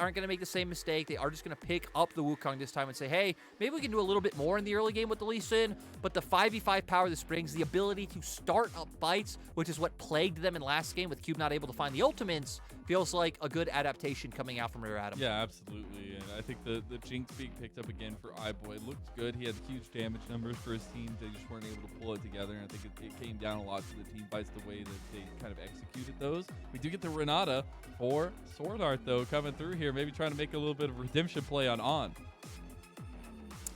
aren't going to make the same mistake. They are just going to pick up the Wukong this time and say, hey, maybe we can do a little bit more in the early game with the Lee Sin, but the 5v5 power this brings, the ability to start up fights, which is what plagued them in last game with Cube not able to find the ultimates, feels like a good adaptation coming out from Rear Adam. Yeah, absolutely. And I think the Jinx being picked up again for iBoy looked good. He had huge damage numbers for his team. They just weren't able to pull it together. And I think it came down a lot to the team fights, the way that they kind of executed those. We do get the Renata for SwordArt, though, coming through here, maybe trying to make a little bit of redemption play on.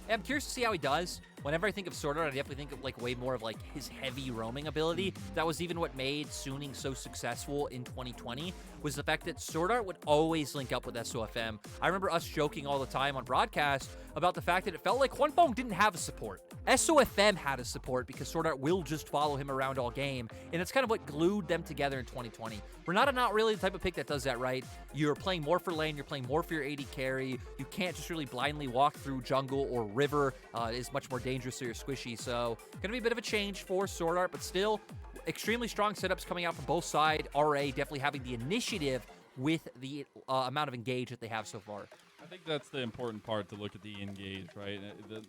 Yeah, I'm curious to see how he does. Whenever I think of SwordArt, I definitely think of like way more of like his heavy roaming ability. That was even what made Suning so successful in 2020, was the fact that SwordArt would always link up with SofM. I remember us joking all the time on broadcast about the fact that it felt like Huanfeng didn't have a support. SofM had a support because SwordArt will just follow him around all game, and it's kind of what glued them together in 2020. Renata not really the type of pick that does that right. You're playing more for lane, you're playing more for your AD carry. You can't just really blindly walk through jungle or river. It is much more dangerous, so you're squishy. So gonna be a bit of a change for SwordArt, but still extremely strong setups coming out from both sides. RA definitely having the initiative with the amount of engage that they have so far. I think that's the important part, to look at the engage, right?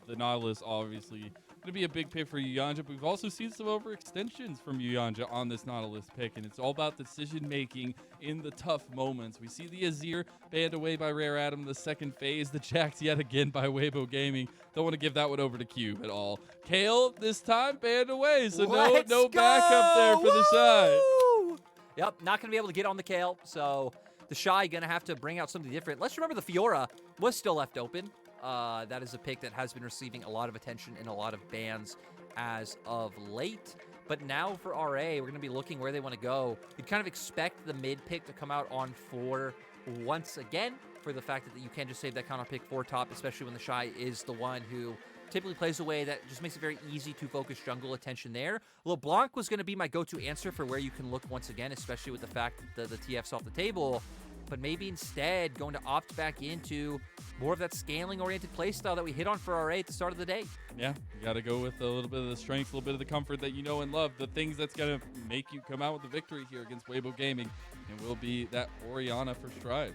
The Nautilus obviously going to be a big pick for Yuyanjia, but we've also seen some overextensions from Yuyanjia on this Nautilus pick, and it's all about decision-making in the tough moments. We see the Azir banned away by Rare Adam the second phase, the Jax yet again by Weibo Gaming. Don't want to give that one over to Cube at all. Kale this time banned away, so no backup there for the TheShy. Yep, not going to be able to get on the Kale, so TheShy going to have to bring out something different. Let's remember the Fiora was still left open. That is a pick that has been receiving a lot of attention and a lot of bans as of late. But now for RA, we're going to be looking where they want to go. You'd kind of expect the mid pick to come out on 4 once again, for the fact that you can't just save that counter pick for top, especially when TheShy is the one who typically plays a way that just makes it very easy to focus jungle attention there. LeBlanc was going to be my go-to answer for where you can look once again, especially with the fact that the TF's off the table. But maybe instead going to opt back into more of that scaling-oriented playstyle that we hit on for RA at the start of the day. Yeah, you got to go with a little bit of the strength, a little bit of the comfort that you know and love, the things that's going to make you come out with the victory here against Weibo Gaming, and will be that Orianna for Strive.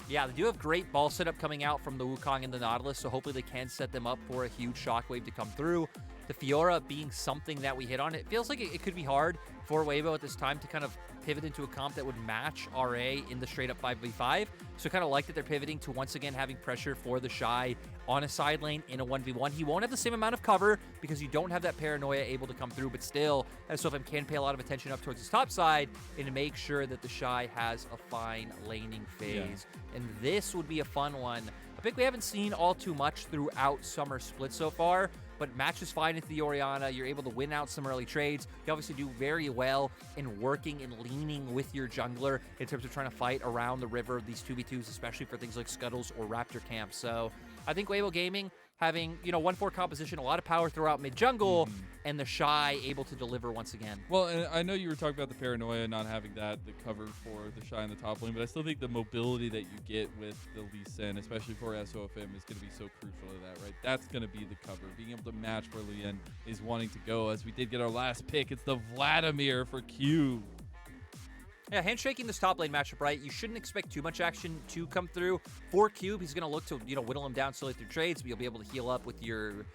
Yeah, they do have great ball setup coming out from the Wukong and the Nautilus, so hopefully they can set them up for a huge shockwave to come through. The Fiora being something that we hit on, it feels like it could be hard for Weibo at this time to kind of pivot into a comp that would match RA in the straight-up 5v5. So kind of like that they're pivoting to once again having pressure for the TheShy on a side lane in a 1v1. He won't have the same amount of cover because you don't have that paranoia able to come through, but still, SofM can pay a lot of attention up towards his top side and to make sure that the TheShy has a fine laning phase. Yeah. And this would be a fun one. I think we haven't seen all too much throughout Summer Split so far, but matches fine into the Orianna. You're able to win out some early trades. You obviously do very well in working and leaning with your jungler in terms of trying to fight around the river, these 2v2s, especially for things like Scuttles or Raptor camps. So I think Weibo Gaming having, 1-4 composition, a lot of power throughout mid-jungle, and the TheShy able to deliver once again. Well, and I know you were talking about the paranoia, not having the cover for the TheShy in the top lane, but I still think the mobility that you get with the Lee Sin, especially for SofM, is going to be so crucial to that, right? That's going to be the cover, being able to match where Leyan is wanting to go. As we did get our last pick, it's the Vladimir for Q. Yeah, handshaking this top lane matchup, right? You shouldn't expect too much action to come through. For Cube, he's going to look to, whittle him down slowly through trades, but you'll be able to heal up with your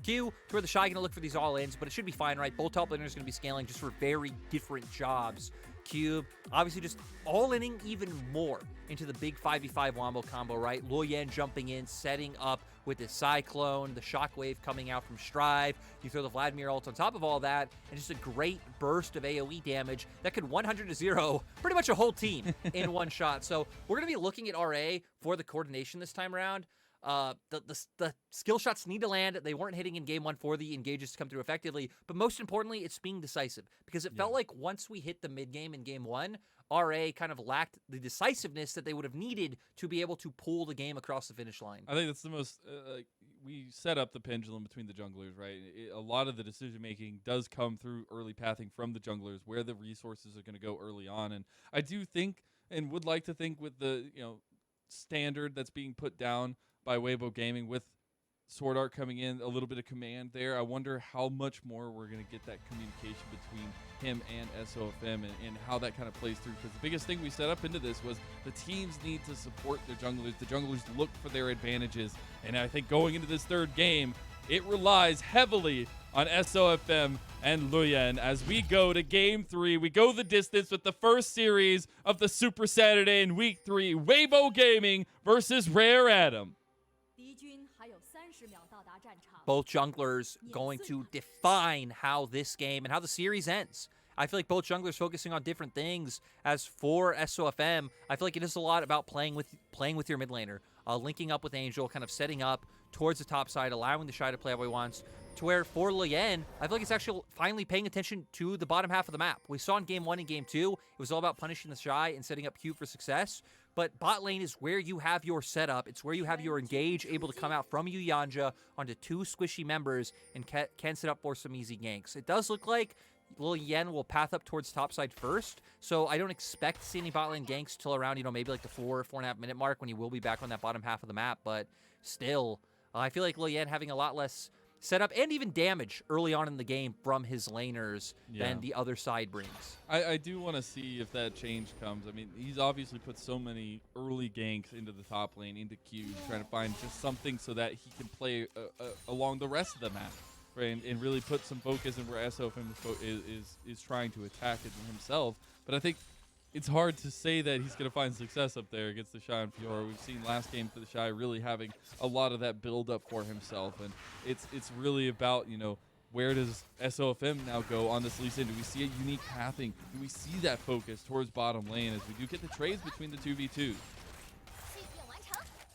Q. To where the TheShy going to look for these all-ins, but it should be fine, right? Both top laners going to be scaling just for very different jobs. Cube, obviously just all-inning even more into the big 5v5 wombo combo, right? Leyan jumping in, setting up with the Cyclone, the Shockwave coming out from Strive. You throw the Vladimir ult on top of all that, and just a great burst of AoE damage that could 100-0 pretty much a whole team in one shot. So we're going to be looking at RA for the coordination this time around. The skill shots need to land. They weren't hitting in game 1 for the engages to come through effectively, but most importantly, it's being decisive, because it felt like once we hit the mid game in game 1, RA kind of lacked the decisiveness that they would have needed to be able to pull the game across the finish line. I think that's the most, we set up the pendulum between the junglers, right? A lot of the decision making does come through early pathing from the junglers, where the resources are going to go early on. And I do think, and would like to think, with the standard that's being put down by Weibo Gaming with SwordArt coming in, a little bit of command there. I wonder how much more we're going to get that communication between him and SofM and how that kind of plays through. Because the biggest thing we set up into this was the teams need to support their junglers. The junglers look for their advantages. And I think going into this third game, it relies heavily on SofM and Leyan as we go to game 3. We go the distance with the first series of the Super Saturday in week 3. Weibo Gaming versus Rare Adam. Both junglers going to define how this game and how the series ends. I feel like both junglers focusing on different things. As for SofM, I feel like it is a lot about playing with your mid laner, linking up with Angel, kind of setting up towards the top side, allowing TheShy to play how he wants. To where for Leyan, I feel like it's actually finally paying attention to the bottom half of the map. We saw in game 1 and game 2, it was all about punishing TheShy and setting up Q for success. But bot lane is where you have your setup. It's where you have your engage able to come out from Yuyanjia onto 2 squishy members and can set up for some easy ganks. It does look like Leyan will path up towards topside first, so I don't expect to see any bot lane ganks till around, maybe like the 4.5 minute mark when he will be back on that bottom half of the map. But still, I feel like Leyan having a lot less setup and even damage early on in the game from his laners than the other side brings. I do want to see if that change comes. I mean, he's obviously put so many early ganks into the top lane, into Q, trying to find just something so that he can play along the rest of the map, right? And really put some focus in where SofM is trying to attack it himself. But I think it's hard to say that he's going to find success up there against TheShy and Fiora. We've seen last game for TheShy really having a lot of that build up for himself, and it's really about, where does SofM now go on this Lee Sin? Do we see a unique pathing? Do we see that focus towards bottom lane as we do get the trades between the 2v2s?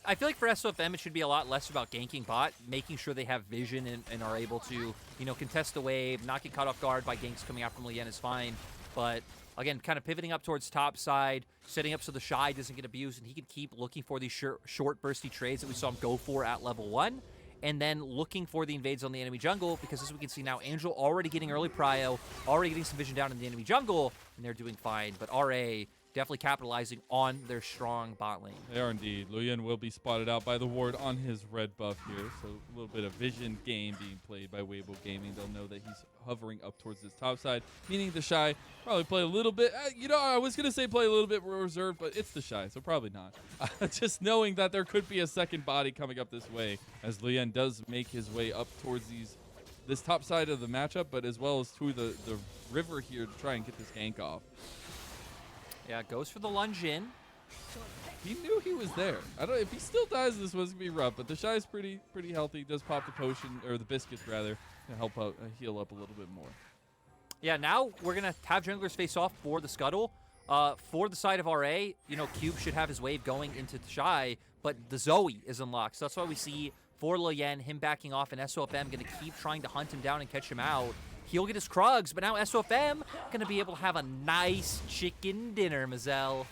I feel like for SofM, it should be a lot less about ganking bot, making sure they have vision and are able to, contest the wave, not get caught off guard by ganks coming out from Leyan is fine. But again, kind of pivoting up towards top side, setting up so TheShy doesn't get abused, and he can keep looking for these short bursty trades that we saw him go for at level 1. And then looking for the invades on the enemy jungle, because as we can see now, Angel already getting early prio, already getting some vision down in the enemy jungle, and they're doing fine. But RA definitely capitalizing on their strong bot lane. They are indeed. Leyan will be spotted out by the ward on his red buff here, so a little bit of vision game being played by Weibo Gaming. They'll know that he's hovering up towards this top side, meaning TheShy probably play a little bit. I was going to say play a little bit reserved, but it's TheShy, so probably not. Just knowing that there could be a second body coming up this way as Leyan does make his way up towards this top side of the matchup, but as well as to the river here to try and get this gank off. Yeah, goes for the lunge in. He knew he was there. I don't know if he still dies. This one's gonna be rough, but TheShy is pretty healthy. Does pop the potion or the biscuits rather to help out heal up a little bit more. Yeah, now we're gonna have junglers face off for the scuttle. For the side of RA, Cube should have his wave going into TheShy, but the Zoe is unlocked. So that's why we see for Leyan him backing off, and SofM gonna keep trying to hunt him down and catch him out. He'll get his Krugs, but now SofM going to be able to have a nice chicken dinner, Mazel.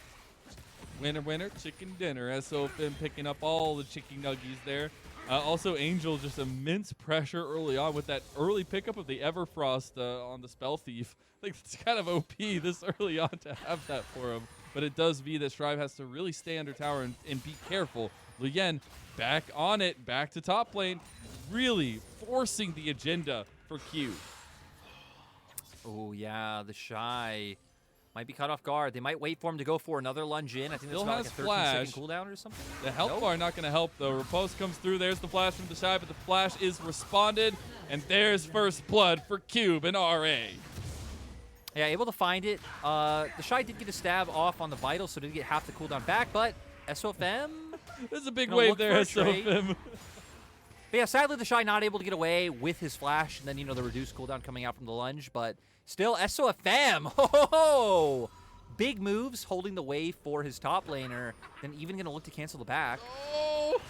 Winner, winner, chicken dinner. SofM picking up all the chicken nuggies there. Also, Angel just immense pressure early on with that early pickup of the Everfrost on the Spell Thief. I think it's kind of OP this early on to have that for him. But it does mean that Strive has to really stay under tower and be careful. Leyan back on it, back to top lane, really forcing the agenda for Q. Oh, yeah, TheShy might be caught off guard. They might wait for him to go for another lunge in. I think that's about like a 13-second cooldown or something. The health bar not going to help, though. Riposte comes through. There's the flash from TheShy, but the flash is responded. And there's first blood for Cube and RA. Yeah, able to find it. TheShy did get a stab off on the Vital, so didn't get half the cooldown back, but SofM... There's a big wave there, SofM. But yeah, sadly, TheShy not able to get away with his flash, and then, the reduced cooldown coming out from the lunge, but... Still, SofM, ho-ho-ho! Big moves, holding the wave for his top laner, then even going to look to cancel the back. Oh,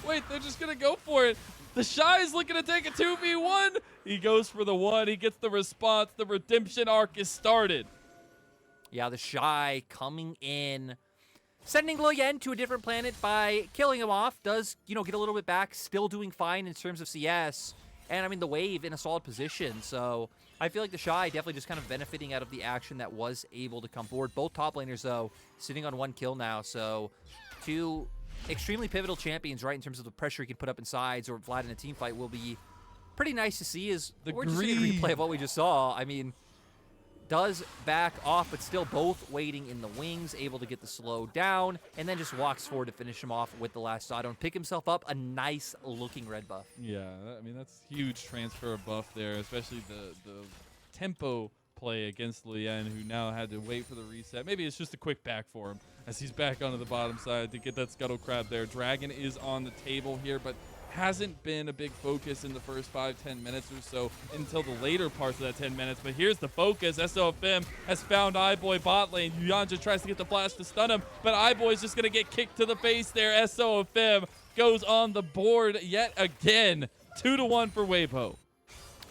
wait, they're just going to go for it. TheShy is looking to take a 2v1. He goes for the 1. He gets the response. The redemption arc is started. Yeah, TheShy coming in, sending Leyan to a different planet by killing him off. Does, get a little bit back, still doing fine in terms of CS. And, I mean, the wave in a solid position, so... I feel like TheShy definitely just kind of benefiting out of the action that was able to come forward. Both top laners, though, sitting on 1 kill now. So 2 extremely pivotal champions, right, in terms of the pressure he can put up in sides or Vlad in a team fight will be pretty nice to see. Is we're just seeing a replay of what we just saw. I mean, does back off, but still both waiting in the wings, able to get the slow down, and then just walks forward to finish him off with the last auto and pick himself up a nice looking red buff. Yeah, I mean, that's huge transfer of buff there, especially the tempo play against Leyan, who now had to wait for the reset. Maybe it's just a quick back for him as he's back onto the bottom side to get that scuttle crab there. Dragon is on the table here, but hasn't been a big focus in the first 5-10 minutes or so until the later parts of that 10 minutes. But here's the focus. SofM has found iBoy bot lane. Yuyanjia tries to get the flash to stun him, but iBoy's just going to get kicked to the face there. SofM goes on the board yet again. 2-1 for Weibo.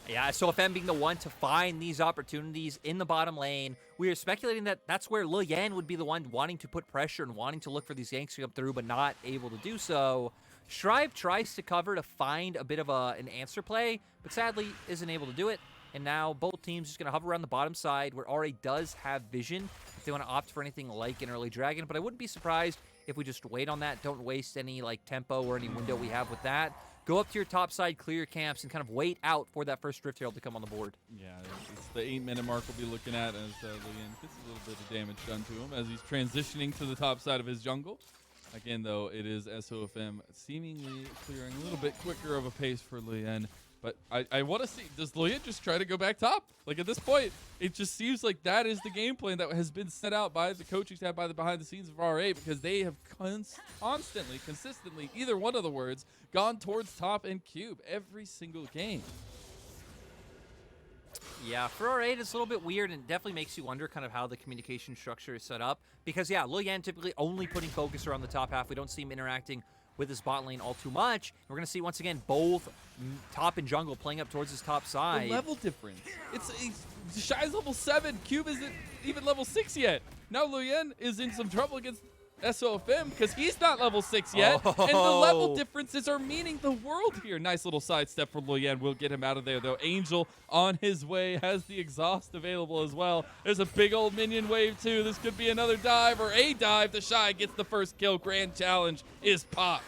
Yeah, SofM being the one to find these opportunities in the bottom lane. We are speculating that that's where Leyan would be the one wanting to put pressure and wanting to look for these ganks to come through, but not able to do so. Strive tries to cover to find a bit of an answer play, but sadly isn't able to do it. And now both teams just going to hover around the bottom side where RA does have vision if they want to opt for anything like an early dragon. But I wouldn't be surprised if we just wait on that. Don't waste any like tempo or any window we have with that. Go up to your top side, clear your camps, and kind of wait out for that first Rift Herald to come on the board. Yeah, it's the 8-minute mark we'll be looking at as Leyan gets a little bit of damage done to him as he's transitioning to the top side of his jungle. Again, though, it is SofM seemingly clearing a little bit quicker of a pace for Leyan. But I want to see, does Leyan just try to go back top? Like, at this point, it just seems like that is the game plan that has been set out by the coaching staff, by the behind the scenes of RA, because they have constantly, consistently, either one of the words, gone towards top and cube every single game. Yeah, for RA, it's a little bit weird and definitely makes you wonder kind of how the communication structure is set up. Because, yeah, Leyan typically only putting focus around the top half. We don't see him interacting with his bot lane all too much. We're going to see, once again, both top and jungle playing up towards his top side. The level difference. TheShy's level 7. Cube isn't even level 6 yet. Now Leyan is in some trouble against SofM because he's not level 6 yet. Oh. And the level differences are meaning the world here. Nice little sidestep from Leyan. We'll get him out of there, though. Angel on his way, has the exhaust available as well. There's a big old minion wave, too. This could be another dive or a dive. TheShy gets the first kill. Grand challenge is popped.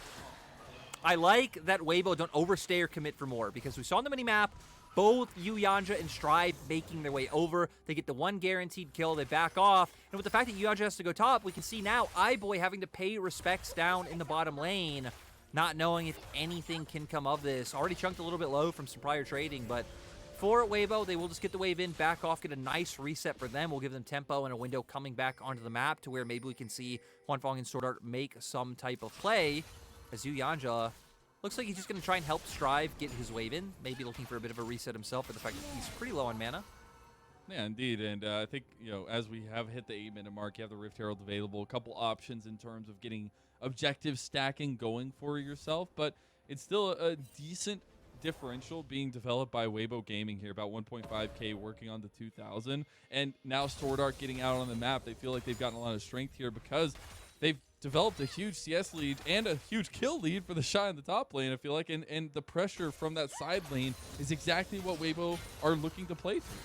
I like that Weibo don't overstay or commit for more, because we saw on the mini-map both Yuyanjia and Strive making their way over. They get the one guaranteed kill, they back off. And with the fact that Yuyanjia has to go top, we can see now iBoy having to pay respects down in the bottom lane, not knowing if anything can come of this. Already chunked a little bit low from some prior trading, but for Weibo, they will just get the wave in, back off, get a nice reset for them. We'll give them tempo and a window coming back onto the map to where maybe we can see Huanfeng and SwordArt make some type of play, as Yuyanjia looks like he's just going to try and help Strive get his wave in, maybe looking for a bit of a reset himself for the fact that he's pretty low on mana. Yeah, indeed. And I think, as we have hit the 8-minute mark, you have the Rift Herald available, a couple options in terms of getting objective stacking going for yourself, but it's still a decent differential being developed by Weibo Gaming here, about 1.5k working on the 2000. And now SwordArt getting out on the map, they feel like they've gotten a lot of strength here because they've developed a huge CS lead and a huge kill lead for TheShy in the top lane, I feel like, and the pressure from that side lane is exactly what Weibo are looking to play through.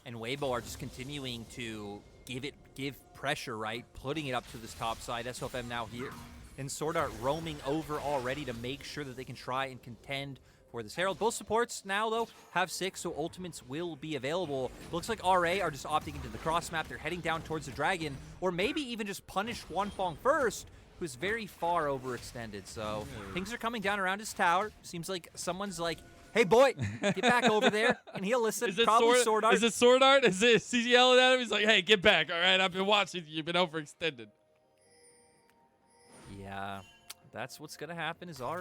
And Weibo are just continuing to give pressure, right? Putting it up to this top side. SofM now here. And SwordArt roaming over already to make sure that they can try and contend for this Herald. Both supports now, though, have 6, so ultimates will be available. Looks like RA are just opting into the cross map. They're heading down towards the dragon, or maybe even just punish Huanfeng first, who's very far overextended. So things are coming down around his tower. Seems like someone's like, hey, boy, get back over there. And he'll listen. Probably SwordArt. Is it SwordArt? Is he yelling at him? He's like, hey, get back. All right, I've been watching you. You've been overextended. Yeah, that's what's going to happen is RA.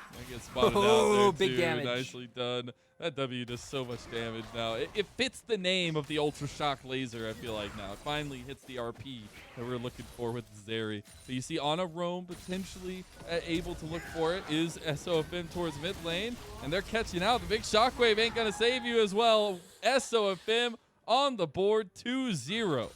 I get spotted out there, big too. damage. Nicely done. That W does so much damage now. It fits the name of the Ultra Shock Laser, I feel like, now. It finally hits the RP that we're looking for with Zeri. So you see on a roam, potentially able to look for it, is SofM towards mid lane. And they're catching out. The big Shockwave ain't going to save you as well. SofM on the board, 2-0.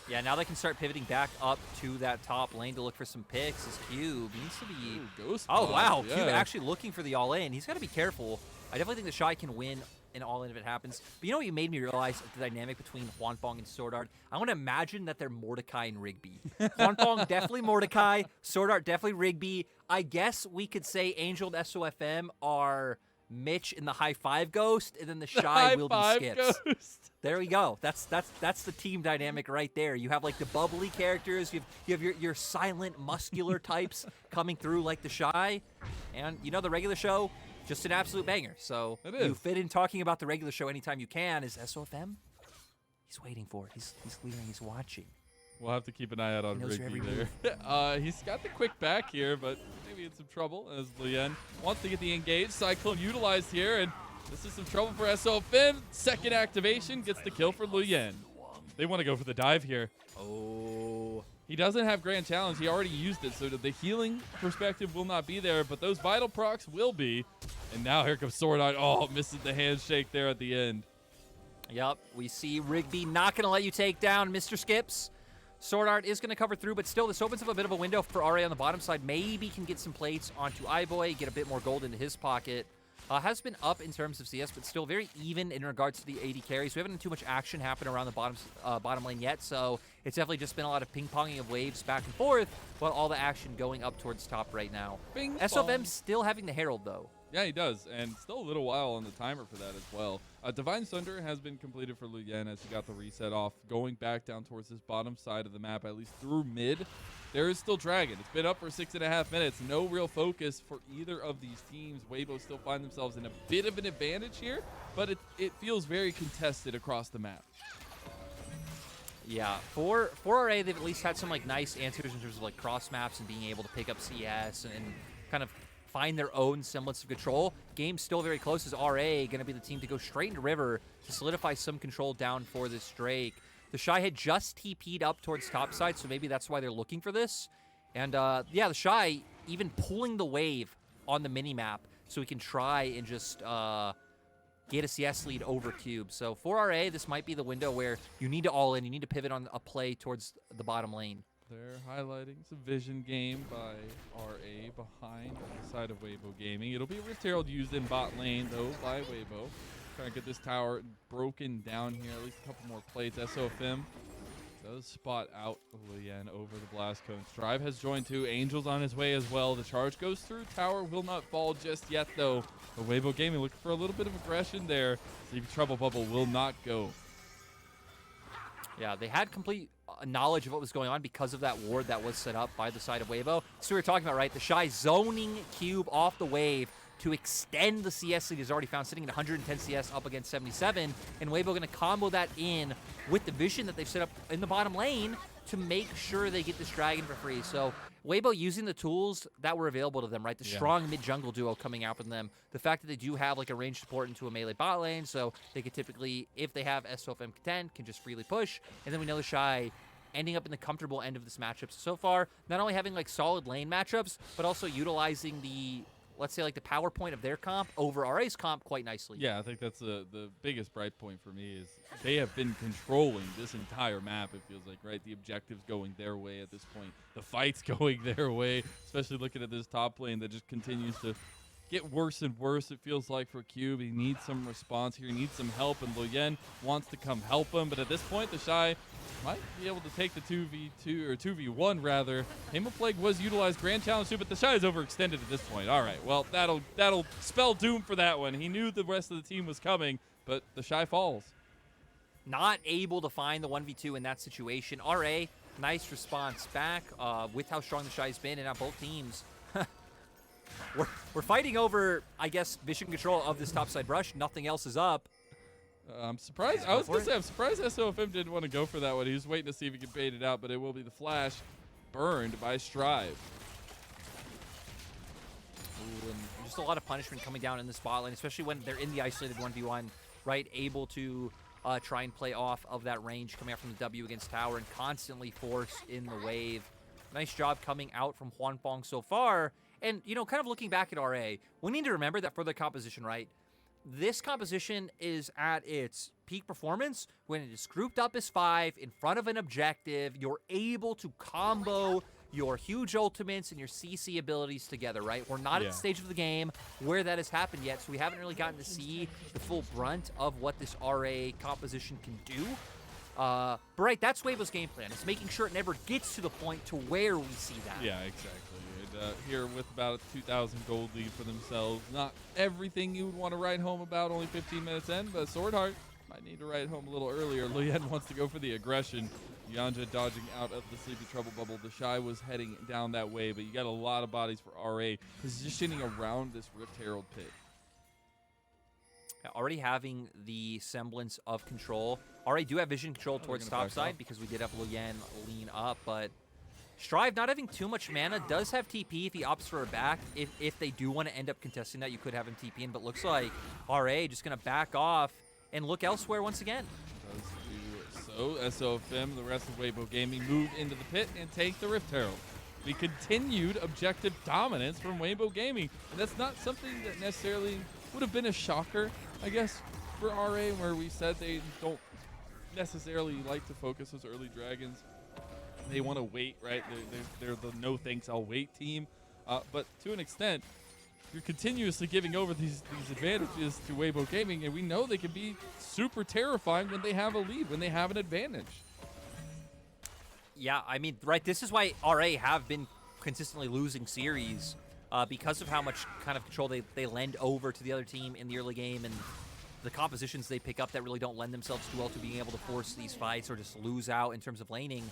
Yeah, now they can start pivoting back up to that top lane to look for some picks. His Cube needs to be... Ghost oh, bomb. wow. Yeah. Cube actually looking for the all-in. He's got to be careful. I definitely think TheShy can win an all-in if it happens. But you know what you made me realize the dynamic between Huanfeng and SwordArt? I want to imagine that they're Mordecai and Rigby. Huanfeng definitely Mordecai, SwordArt definitely Rigby. I guess we could say Angel and SofM are Mitch and the High Five Ghost, and then the Shy will be Skips. Ghost. There we go. That's the team dynamic right there. You have like the bubbly characters. You have your silent, muscular types coming through like the Shy, and you know the regular show, just an absolute banger. So you fit in talking about the regular show anytime you can. Is SofM? He's waiting for it. He's clearing. He's watching. We'll have to keep an eye out on Rigby there. He's got the quick back here, but maybe in some trouble as Leyan wants to get the engage. Cyclone utilized here, and this is some trouble for SofM. Second activation gets the kill for Leyan. They want to go for the dive here. Oh. He doesn't have Grand Challenge. He already used it, so the healing perspective will not be there, but those vital procs will be. And now here comes SwordArt. Oh, misses the handshake there at the end. Yep, we see Rigby not going to let you take down Mr. Skips. SwordArt is going to cover through, but still, this opens up a bit of a window for RA on the bottom side. Maybe can get some plates onto iBoy, get a bit more gold into his pocket. Has been up in terms of CS, but still very even in regards to the AD carries. We haven't had too much action happen around the bottom lane yet, so it's definitely just been a lot of ping-ponging of waves back and forth, while all the action going up towards top right now. SofM still having the Herald, though. Yeah, he does, and still a little while on the timer for that as well. Divine Thunder has been completed for Leyan as he got the reset off, going back down towards this bottom side of the map, at least through mid. There is still Dragon. It's been up for 6.5 minutes. No real focus for either of these teams. Weibo still find themselves in a bit of an advantage here, but it feels very contested across the map. Yeah, for RA, they've at least had some like nice answers in terms of like cross maps and being able to pick up CS and kind of find their own semblance of control. Game's still very close. Is RA going to be the team to go straight into River to solidify some control down for this Drake? TheShy had just TP'd up towards top side, so maybe that's why they're looking for this. And yeah, TheShy even pulling the wave on the minimap so we can try and just get a CS lead over Cube. So for RA, this might be the window where you need to all in, you need to pivot on a play towards the bottom lane. They're highlighting some vision game by RA behind on the side of Weibo Gaming. It'll be a Rift Herald used in bot lane, though, by Weibo. Trying to get this tower broken down here, at least a couple more plates. SofM does spot out Leyan over the blast cone. Strive has joined too. Angel's on his way as well. The charge goes through. Tower will not fall just yet, though. But Weibo Gaming looking for a little bit of aggression there. See if Trouble Bubble will not go. Yeah, they had complete knowledge of what was going on because of that ward that was set up by the side of Weibo. So we were talking about, right, TheShy zoning Cube off the wave to extend the CS lead he's already found, sitting at 110 CS up against 77, and Weibo going to combo that in with the vision that they've set up in the bottom lane to make sure they get this dragon for free. So Weibo using the tools that were available to them, right? The strong mid-jungle duo coming out from them. The fact that they do have like a ranged support into a melee bot lane, so they could typically, if they have SofM contend, can just freely push. And then we know TheShy ending up in the comfortable end of this matchup. So far, not only having like solid lane matchups, but also utilizing the, let's say, like the power point of their comp over RA's comp quite nicely. Yeah, I think that's the biggest bright point for me is they have been controlling this entire map, it feels like, right? The objectives going their way at this point. The fights going their way, especially looking at this top lane that just continues to get worse and worse, it feels like, for Cube. He needs some response here. He needs some help, and Leyan wants to come help him. But at this point, TheShy might be able to take the 2v2, or 2v1 rather. Hamo Plague was utilized Grand Challenge too, but TheShy is overextended at this point. All right, well, that'll spell doom for that one. He knew the rest of the team was coming, but TheShy falls. Not able to find the 1v2 in that situation. RA, nice response back with how strong TheShy's been, and now both teams we're fighting over, I guess, vision control of this topside rush. Nothing else is up. I'm surprised. I was going to say, I'm surprised SofM didn't want to go for that one. He was waiting to see if he could bait it out, but it will be the flash burned by Strive. Ooh, and just a lot of punishment coming down in the spot lane, especially when they're in the isolated 1v1, right? Able to try and play off of that range coming out from the W against tower and constantly force in the wave. Nice job coming out from Huanfeng so far. And, you know, kind of looking back at RA, we need to remember that for the composition, right? This composition is at its peak performance when it is grouped up as 5 in front of an objective. You're able to combo your huge ultimates and your CC abilities together, right? We're not at the stage of the game where that has happened yet, so we haven't really gotten to see the full brunt of what this RA composition can do. But right, that's Weibo's game plan. It's making sure it never gets to the point to where we see that. Yeah, exactly. And, here with about a 2,000 gold lead for themselves, not everything you would want to write home about, only 15 minutes in, but SwordArt might need to write home a little earlier. Leyan wants to go for the aggression. Yuyanjia dodging out of the Sleepy Trouble bubble. TheShy was heading down that way, but you got a lot of bodies for RA positioning around this Rift Herald pit. Already having the semblance of control. RA do have vision control towards top side because we did have Leyan lean up, but Strive not having too much mana, does have TP if he opts for a back. If they do want to end up contesting that, you could have him TP in, but looks like RA just going to back off and look elsewhere once again. So, SofM, the rest of Weibo Gaming, moved into the pit and take the Rift Herald. We continued objective dominance from Weibo Gaming, and that's not something that necessarily would have been a shocker, I guess, for RA, where we said they don't necessarily like to focus those early dragons. They want to wait, right? They're the no thanks, I'll wait team. But to an extent, you're continuously giving over these advantages to Weibo Gaming, and we know they can be super terrifying when they have a lead, when they have an advantage. Yeah, I mean, right, this is why RA have been consistently losing series because of how much kind of control they lend over to the other team in the early game, and the compositions they pick up that really don't lend themselves too well to being able to force these fights or just lose out in terms of laning.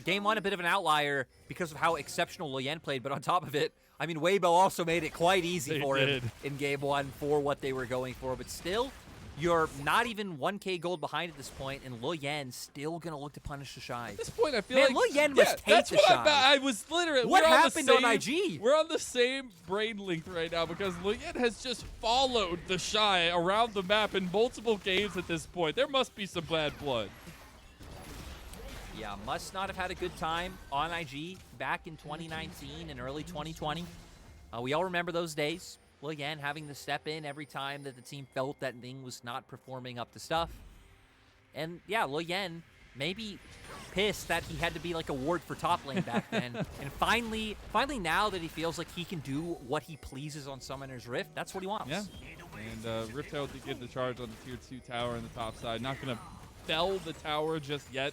Game one, a bit of an outlier because of how exceptional Leyan played, but on top of it, I mean, Weibo also made it quite easy for him in game one for what they were going for, but still, you're not even 1K gold behind at this point, and Leyan still going to look to punish TheShy. At this point, I feel like Leyan must hate TheShy. I was literally... What happened on IG? We're on the same brain length right now because Leyan has just followed TheShy around the map in multiple games at this point. There must be some bad blood. Yeah, must not have had a good time on IG back in 2019 and early 2020. We all remember those days. Leyan having to step in every time that the team felt that thing was not performing up to stuff. And yeah, Leyan maybe pissed that he had to be like a ward for top lane back then. And finally now that he feels like he can do what he pleases on Summoner's Rift, that's what he wants. Yeah. And Rift Herald did get the charge on the tier 2 tower on the top side. Not going to fell the tower just yet.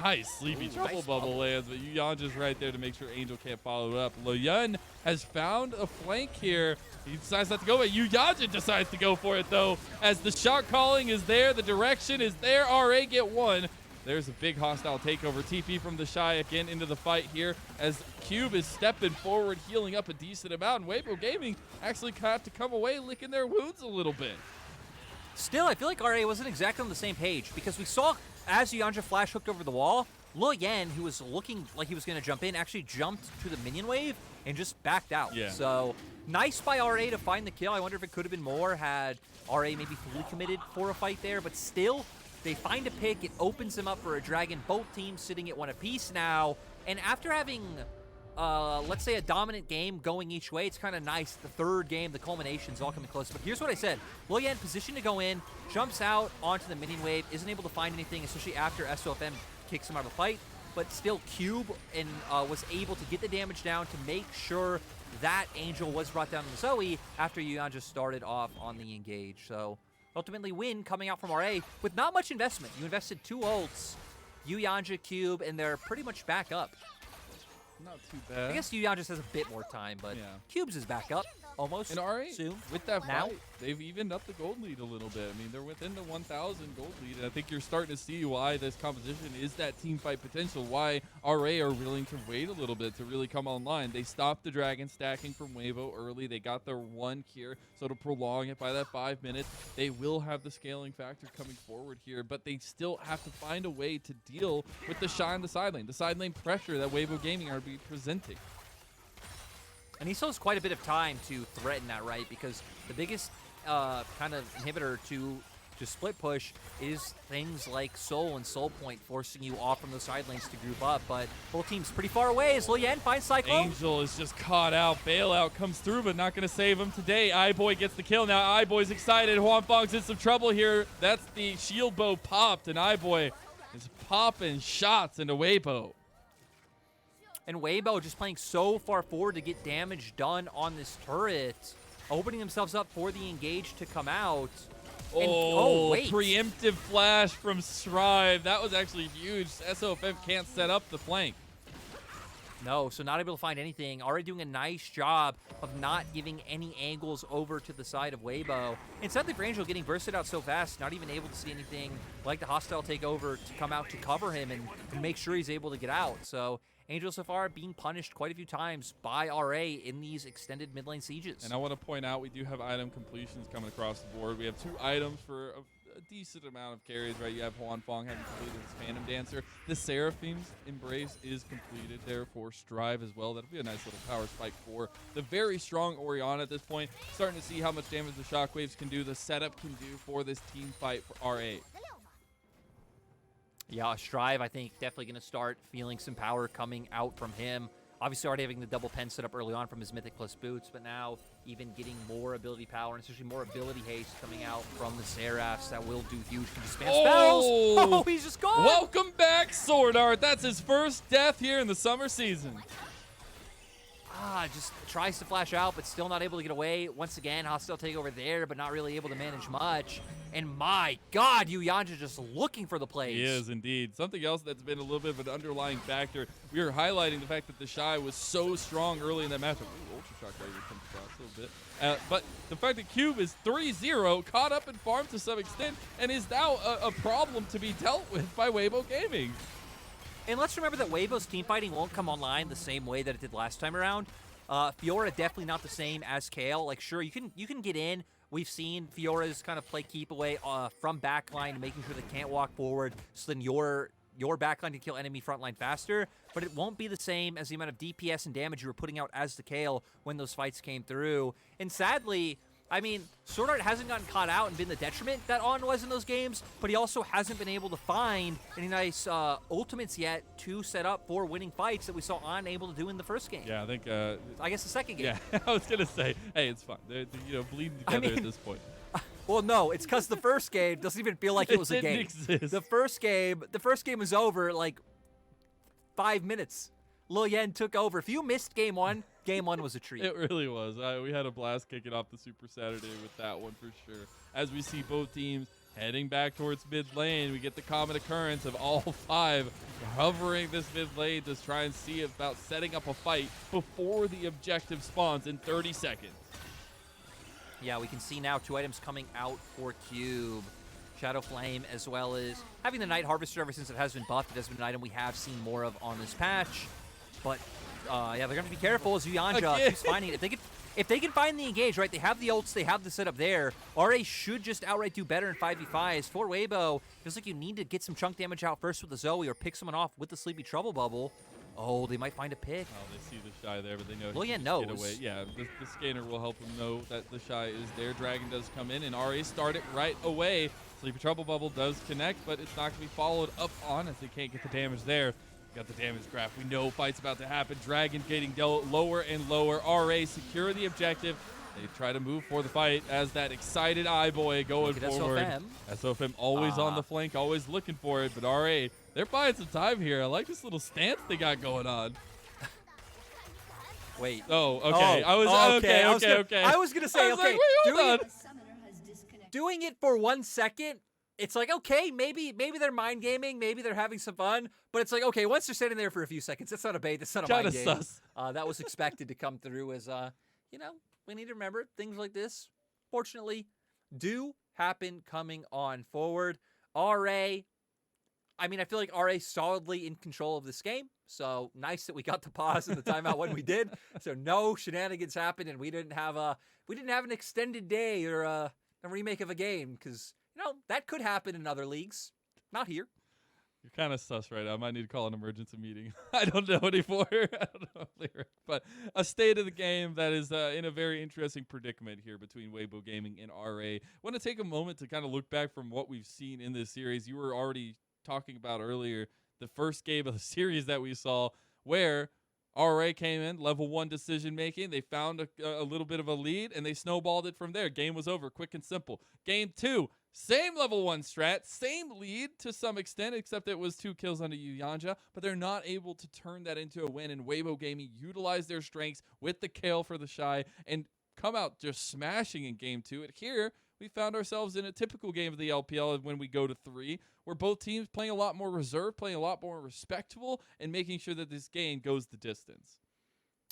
Nice Sleepy Trouble bubble lands, but Yuyanjia's right there to make sure Angel can't follow it up. Leyan has found a flank here. He decides not to go, but Yuyanjia decides to go for it, though. As the shot calling is there, the direction is there. RA get one. There's a big hostile takeover. TP from TheShy again into the fight here as Cube is stepping forward, healing up a decent amount. And Weibo Gaming actually have to come away licking their wounds a little bit. Still, I feel like RA wasn't exactly on the same page because we saw as Yuyanjia flash hooked over the wall, Leyan, who was looking like he was going to jump in, actually jumped to the minion wave and just backed out. Yeah. So nice by RA to find the kill. I wonder if it could have been more had RA maybe fully committed for a fight there, but still, they find a pick. It opens them up for a dragon. Both teams sitting at one apiece now. And after having, let's say, a dominant game going each way, it's kind of nice. The third game, the culmination's all coming close. But here's what I said. Leyan positioned to go in, jumps out onto the minion wave, isn't able to find anything, especially after SofM kicks him out of the fight. But still, Cube and was able to get the damage down to make sure that Angel was brought down to Zoe after Yuyanjia started off on the engage. So ultimately win coming out from RA with not much investment. You invested 2 ults, Yuyanjia, Cube, and they're pretty much back up. Not too bad. I guess Yuyanjia just has a bit more time, but Cubes is back up almost. And RA, soon. with that now, fight, they've evened up the gold lead a little bit. I mean, they're within the 1,000 gold lead, and I think you're starting to see why this composition is that team fight potential, why RA are willing to wait a little bit to really come online. They stopped the dragon stacking from Weibo early. They got their 1 cure, so to prolong it by that 5 minutes, they will have the scaling factor coming forward here, but they still have to find a way to deal with the shy on the side lane pressure that Weibo Gaming are presenting. And he still has quite a bit of time to threaten that, right? Because the biggest kind of inhibitor to split push is things like Soul and Soul Point forcing you off from the side lanes to group up. But both teams pretty far away as Leyan finds Cyclone. Angel is just caught out. Bailout comes through, but not going to save him today. iBoy gets the kill. Now iBoy's excited. Huanfeng's in some trouble here. That's the shield bow popped, and iBoy is popping shots into Weibo. And Weibo just playing so far forward to get damage done on this turret, opening themselves up for the engage to come out. And, wait. Preemptive flash from Strive. That was actually huge. SofM can't set up the flank. No, so not able to find anything. Already doing a nice job of not giving any angles over to the side of Weibo. And sadly for Angel, getting bursted out so fast, not even able to see anything like the hostile takeover to come out to cover him and make sure he's able to get out. So Angel so far being punished quite a few times by RA in these extended mid lane sieges. And I want to point out, we do have item completions coming across the board. We have 2 items for a decent amount of carries, right? You have Huanfeng having completed his Phantom Dancer. The Seraphim's Embrace is completed there for Strive as well. That'll be a nice little power spike for the very strong Orianna at this point. Starting to see how much damage the Shockwaves can do, the setup can do for this team fight for RA. Yeah, Strive, I think, definitely going to start feeling some power coming out from him. Obviously, already having the double pen set up early on from his Mythic plus boots, but now even getting more ability power and especially more ability haste coming out from the Seraphs that will do huge. Can spam spells. Oh, he's just gone. Welcome back, SwordArt. That's his first death here in the summer season. Just tries to flash out, but still not able to get away. Once again, hostile takeover there, but not really able to manage much. And my God, Yuyanjia just looking for the plays. He is indeed. Something else that's been a little bit of an underlying factor. We are highlighting the fact that TheShy was so strong early in that matchup. Ooh, Ultra Shock right here comes across a little bit. But the fact that Cube is 3-0, caught up in farm to some extent, and is now a problem to be dealt with by Weibo Gaming. And let's remember that Weibo's team fighting won't come online the same way that it did last time around. Fiora definitely not the same as Kale. Like, sure, you can get in. We've seen Fiora's kind of play keep away from backline, making sure they can't walk forward, so then your backline can kill enemy frontline faster. But it won't be the same as the amount of DPS and damage you were putting out as the Kale when those fights came through. And sadly, I mean, SwordArt hasn't gotten caught out and been the detriment that On was in those games, but he also hasn't been able to find any nice ultimates yet to set up for winning fights that we saw On able to do in the first game. Yeah, I think... I guess the second game. Yeah, I was going to say, hey, it's fine. They're bleeding together at this point. Well, no, it's because the first game doesn't even feel like it was a game. Exist. The first game was over like 5 minutes. Leyan took over. If you missed game one was a treat. It really was. We had a blast kicking off the Super Saturday with that one for sure. As we see both teams heading back towards mid lane, we get the common occurrence of all 5 hovering this mid lane to try and see about setting up a fight before the objective spawns in 30 seconds. Yeah, we can see now 2 items coming out for Cube. Shadow Flame, as well as having the Night Harvester ever since it has been buffed. It has been an item we have seen more of on this patch. But yeah, they're going to be careful as Yuyanjia keeps finding it. If they can find the engage, right, they have the ults, they have the setup there. RA should just outright do better in 5v5s. For Weibo, feels like you need to get some chunk damage out first with the Zoe or pick someone off with the Sleepy Trouble Bubble. Oh, they might find a pick. Oh, they see TheShy there, but they know Leyan he knows. Get away. Yeah, the scanner will help him know that TheShy is there. Dragon does come in, and RA start it right away. Sleepy Trouble Bubble does connect, but it's not going to be followed up on as they can't get the damage there. Got the damage graph. We know fight's about to happen. Dragon getting dealt lower and lower. RA secure the objective. They try to move for the fight as that excited iBoy going forward. SofM always on the flank, always looking for it. But RA, they're buying some time here. I like this little stance they got going on. Wait. Oh, okay. I was gonna say, okay. Like, wait, hold on. Doing it for 1 second. It's like, okay, maybe they're mind gaming, maybe they're having some fun, but it's like, okay, once they're sitting there for a few seconds, it's not a bait, it's not a mind game. Sus. That was expected to come through as, you know, we need to remember things like this, fortunately, do happen coming on forward. RA, I mean, I feel like RA solidly in control of this game, so nice that we got the pause and the timeout when we did, so no shenanigans happened, and we didn't have an extended day or a remake of a game, because you know, that could happen in other leagues. Not here. You're kind of sus right now. I might need to call an emergency meeting. I don't know anymore. I don't know. But a state of the game that is in a very interesting predicament here between Weibo Gaming and RA. I want to take a moment to kind of look back from what we've seen in this series. You were already talking about earlier the first game of the series that we saw where RA came in, level 1 decision making. They found a little bit of a lead, and they snowballed it from there. Game was over, quick and simple. Game 2, Same level 1 strat, same lead to some extent, except it was 2 kills onto Yuyanjia, but they're not able to turn that into a win, and Weibo Gaming utilize their strengths with the kill for TheShy and come out just smashing in game 2. And here, we found ourselves in a typical game of the LPL when we go to 3, where both teams playing a lot more reserved, playing a lot more respectable, and making sure that this game goes the distance.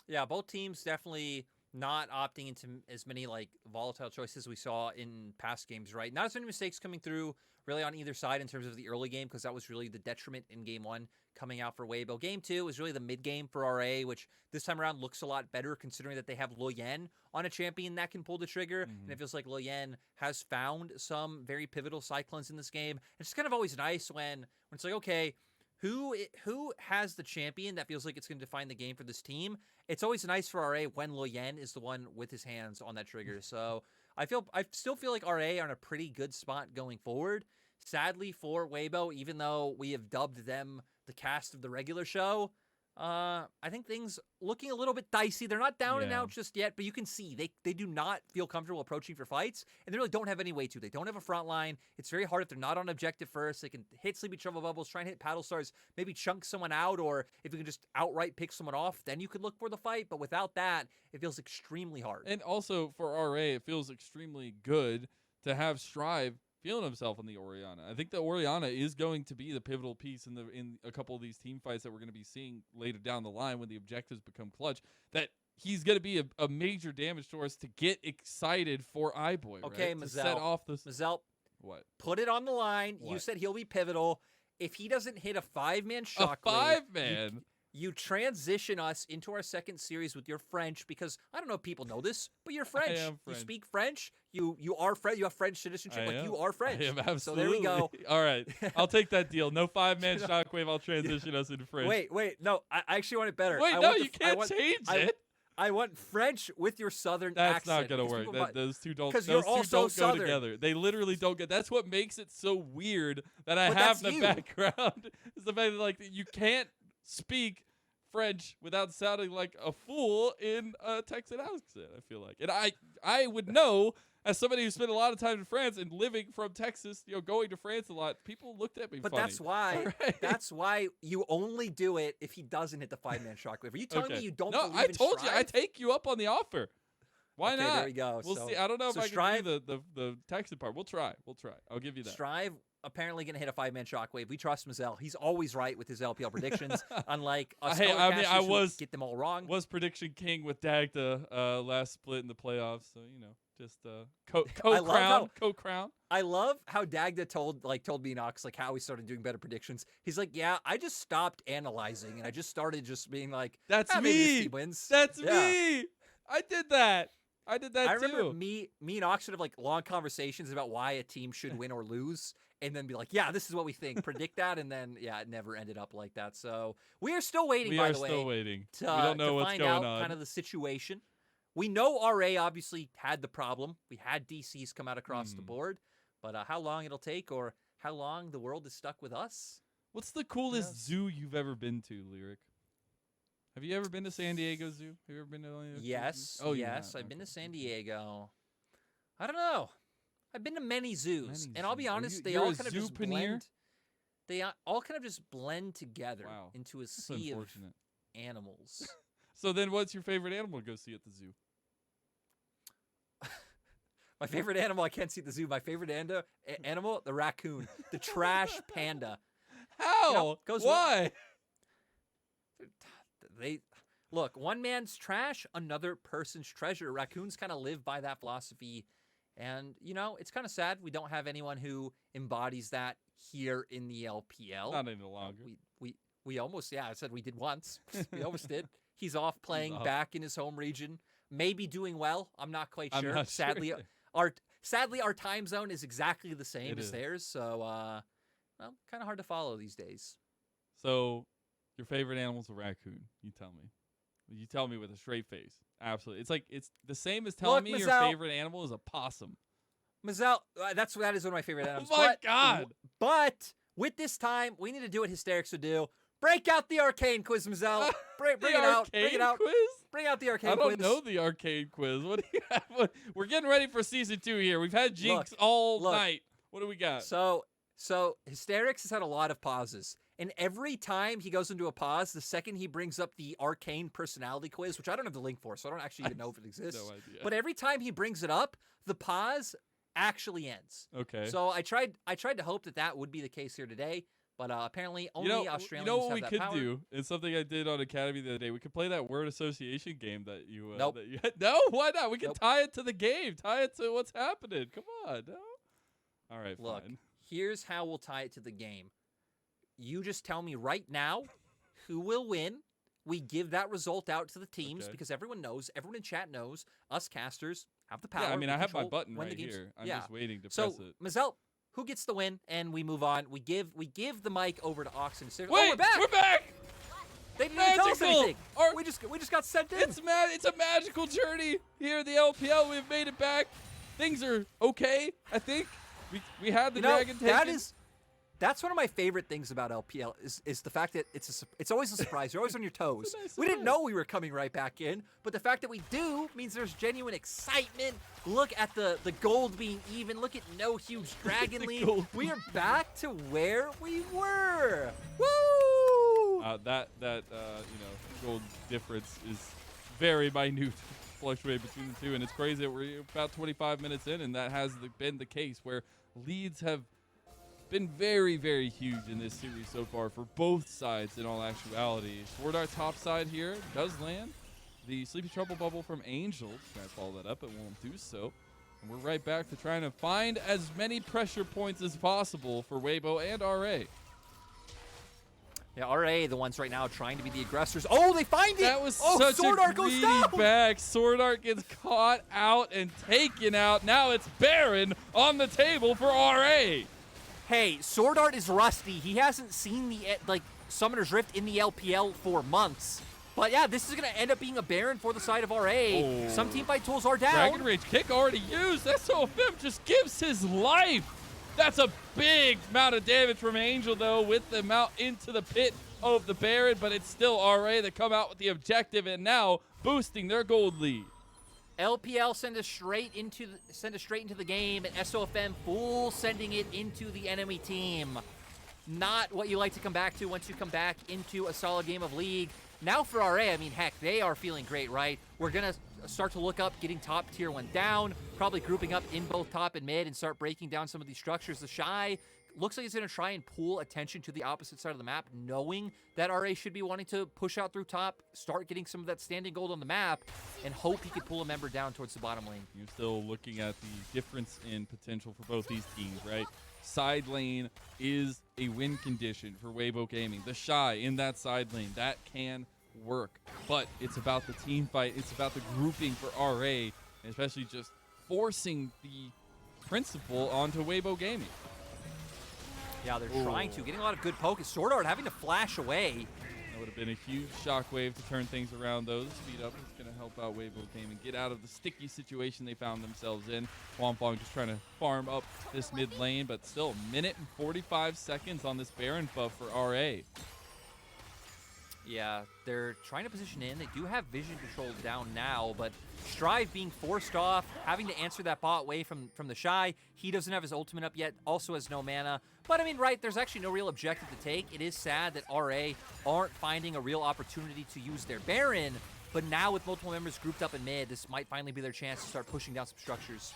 Yeah, both teams definitely not opting into as many like volatile choices we saw in past games, right? Not as many mistakes coming through really on either side in terms of the early game, because that was really the detriment in game 1 coming out for Weibo. Game 2 was really the mid game for RA, which this time around looks a lot better considering that they have Leyan on a champion that can pull the trigger. And it feels like Leyan has found some very pivotal cyclones in this game. It's kind of always nice when it's like, okay, who has the champion that feels like it's going to define the game for this team? It's always nice for RA when Leyan is the one with his hands on that trigger. So I still feel like RA are in a pretty good spot going forward. Sadly for Weibo, even though we have dubbed them the cast of the regular show, I think things looking a little bit dicey. They're not down and out just yet, but you can see they do not feel comfortable approaching for fights, and they really don't have any way to. They don't have a front line. It's very hard if they're not on objective first. They can hit Sleepy Trouble Bubbles, try and hit Paddle Stars, maybe chunk someone out, or if you can just outright pick someone off, then you could look for the fight. But without that, it feels extremely hard. And also for RA, it feels extremely good to have Strive feeling himself on the Orianna. I think the Orianna is going to be the pivotal piece in a couple of these team fights that we're going to be seeing later down the line when the objectives become clutch. That he's going to be a major damage to us to get excited for iBoy. Okay, right? Mazel. To set off this. Mazel, what? Put it on the line. What? You said he'll be pivotal. If he doesn't hit a 5-man shockwave, A 5-man. You transition us into our second series with your French, because I don't know if people know this, but you're French. I am French. You speak French. You are French. You have French citizenship. You are French. I am absolutely. So there we go. All right, I'll take that deal. No 5-man shockwave. I'll transition us into French. Wait. No, I actually want it better. Wait, no, you can't change it. I want French with your Southern That's accent. not gonna work. Those two don't. Because those you're two also don't go Southern. together. They literally don't get. That's what makes it so weird that I But have that's the you. background. Is the fact that like you can't speak French without sounding like a fool in a Texan accent. I feel like, and I would know as somebody who spent a lot of time in France and living from Texas, going to France a lot. People looked at me But funny. that's why. Right? That's why you only do it if he doesn't hit the 5-man shockwave. Are you telling me you don't? No, believe I in told you. I Strive? take you up on the offer. Why Okay, not? there we go. We'll So- see. I don't know so if I Strive- can do the Texan part. We'll try. I'll give you that. Strive apparently going to hit a 5-man shockwave. We trust Mazel. He's always right with his LPL predictions, unlike us. Hey, I mean, I was get them all wrong. Was prediction king with Dagda last split in the playoffs, so just co-crown. I love how Dagda told me Knox how he started doing better predictions. He's like, yeah, I just stopped analyzing and I just started just being like, that's maybe this me. team wins. That's Yeah. me. I did that. I remember too. me and Knox would have long conversations about why a team should win or lose, and then be like, yeah, this is what we think. Predict that, and then it never ended up like that. So we are still waiting. We by are the way, still waiting. To, we don't know to what's find going out on. kind of the situation. We know RA obviously had the problem. We had DCs come out across the board, but how long it'll take, or how long the world is stuck with us? What's the coolest zoo you've ever been to, Lyric? Have you ever been to San Diego Zoo? Have you ever been to any of those Yes. zoos? Oh, you yes. have. I've been to Okay. San Diego. I don't know. I've been to many zoos, and I'll be zoos. Are honest, you- they you're all a kind of just zoo-paneer? blend. They all kind of just blend together Wow. into a That's sea of unfortunate. animals. So then, what's your favorite animal to go see at the zoo? My favorite animal, I can't see at the zoo. My favorite animal, the raccoon, the trash panda. How? goes Why? They look, one man's trash, another person's treasure. Raccoons kind of live by that philosophy, and it's kind of sad we don't have anyone who embodies that here in the LPL. Not any longer. We almost, I said we did once. We almost did. He's off playing off. back in his home region, maybe doing well. I'm not quite I'm sure. not sure Sadly, either. our time zone is exactly the same It as is. theirs, so kind of hard to follow these days. So, your favorite animal's a raccoon. You tell me. You tell me with a straight face. Absolutely. It's the same as telling Look, me your Mazel. favorite animal is a possum. Mazel, that is one of my favorite animals. Oh my God. But with this time, we need to do what Hysterics would do. Break out the arcane quiz, Mazel. Bring The it out. Bring arcade it out. quiz? Bring out the arcane I don't quiz. know the arcade quiz. What do you have? We're getting ready for season 2 here. We've had Jinx all look. night. What do we got? So Hysterix has had a lot of pauses. And every time he goes into a pause, the second he brings up the arcane personality quiz, which I don't have the link for, so I don't actually even know if it exists. No idea. But every time he brings it up, the pause actually ends. Okay. So I tried to hope that would be the case here today, but apparently only Australians You know what have we that could power. do? It's something I did on Academy the other day. We could play that word association game that you. Nope. That you had. No, why not? We can Nope. tie it to the game. Tie it to what's happening. Come on, no. All right, Look, fine. here's how we'll tie it to the game. You just tell me right now who will win. We give that result out to the teams because everyone knows, everyone in chat knows, us casters have the power. Yeah, I mean, We I have my control button when right the game's- here. I'm yeah. just waiting to So, press it. Mazel, who gets the win? And we move on. We give the mic over to Oxen. Wait, we're back! We're back! They didn't even tell us Magical! anything. Our- We just got sent in. It's a magical journey here at the LPL. We've made it back. Things are okay, I think. We had the dragon taken. That's one of my favorite things about LPL is the fact that it's always a surprise. You're always on your toes. Nice We didn't surprise. know we were coming right back in, but the fact that we do means there's genuine excitement. Look at the gold being even. Look at no huge dragon The lead. gold We are back to where we were. Woo! That gold difference is very minute, fluctuate between the two, and it's crazy that we're about 25 minutes in, and that has been the case where leads have been very, very huge in this series so far for both sides in all actuality. SwordArt top side here does land the Sleepy Trouble Bubble from Angel. Trying to follow that up, it won't do so. And we're right back to trying to find as many pressure points as possible for Weibo and RA. Yeah, RA, the ones right now trying to be the aggressors. Oh, they find it! That was such SwordArt a goes greedy down! back. SwordArt gets caught out and taken out. Now it's Baron on the table for RA. Hey, SwordArt is rusty. He hasn't seen the Summoner's Rift in the LPL for months. But yeah, this is going to end up being a Baron for the side of RA. Oh. Some teamfight tools are down. Dragon Rage kick already used. SofM just gives his life. That's a big amount of damage from Angel, though, with them out into the pit of the Baron. But it's still RA that come out with the objective and now boosting their gold lead. LPL send us straight into the game, and SofM full sending it into the enemy team. Not what you like to come back to once you come back into a solid game of League. Now for RA, I mean, heck, they are feeling great, right? We're going to start to look up getting top tier 1 down, probably grouping up in both top and mid and start breaking down some of these structures. TheShy looks like he's going to try and pull attention to the opposite side of the map, knowing that RA should be wanting to push out through top, start getting some of that standing gold on the map, and hope he could pull a member down towards the bottom lane. You're still looking at the difference in potential for both these teams, right? Side lane is a win condition for Weibo Gaming. TheShy in that side lane, that can work. But it's about the team fight. It's about the grouping for RA, and especially just forcing the principle onto Weibo Gaming. Yeah, they're trying to. Getting a lot of good poke. SwordArt having to flash away. That would have been a huge shockwave to turn things around, though. The speed up is going to help out Weibo Gaming get out of the sticky situation they found themselves in. Huanfeng just trying to farm up this mid lane, but still a minute and 45 seconds on this Baron buff for RA. Yeah, they're trying to position in. They do have vision control down now, but Strive being forced off, having to answer that bot way from TheShy. He doesn't have his ultimate up yet, also has no mana. But I mean, right, there's actually no real objective to take. It is sad that RA aren't finding a real opportunity to use their Baron, but now with multiple members grouped up in mid, this might finally be their chance to start pushing down some structures.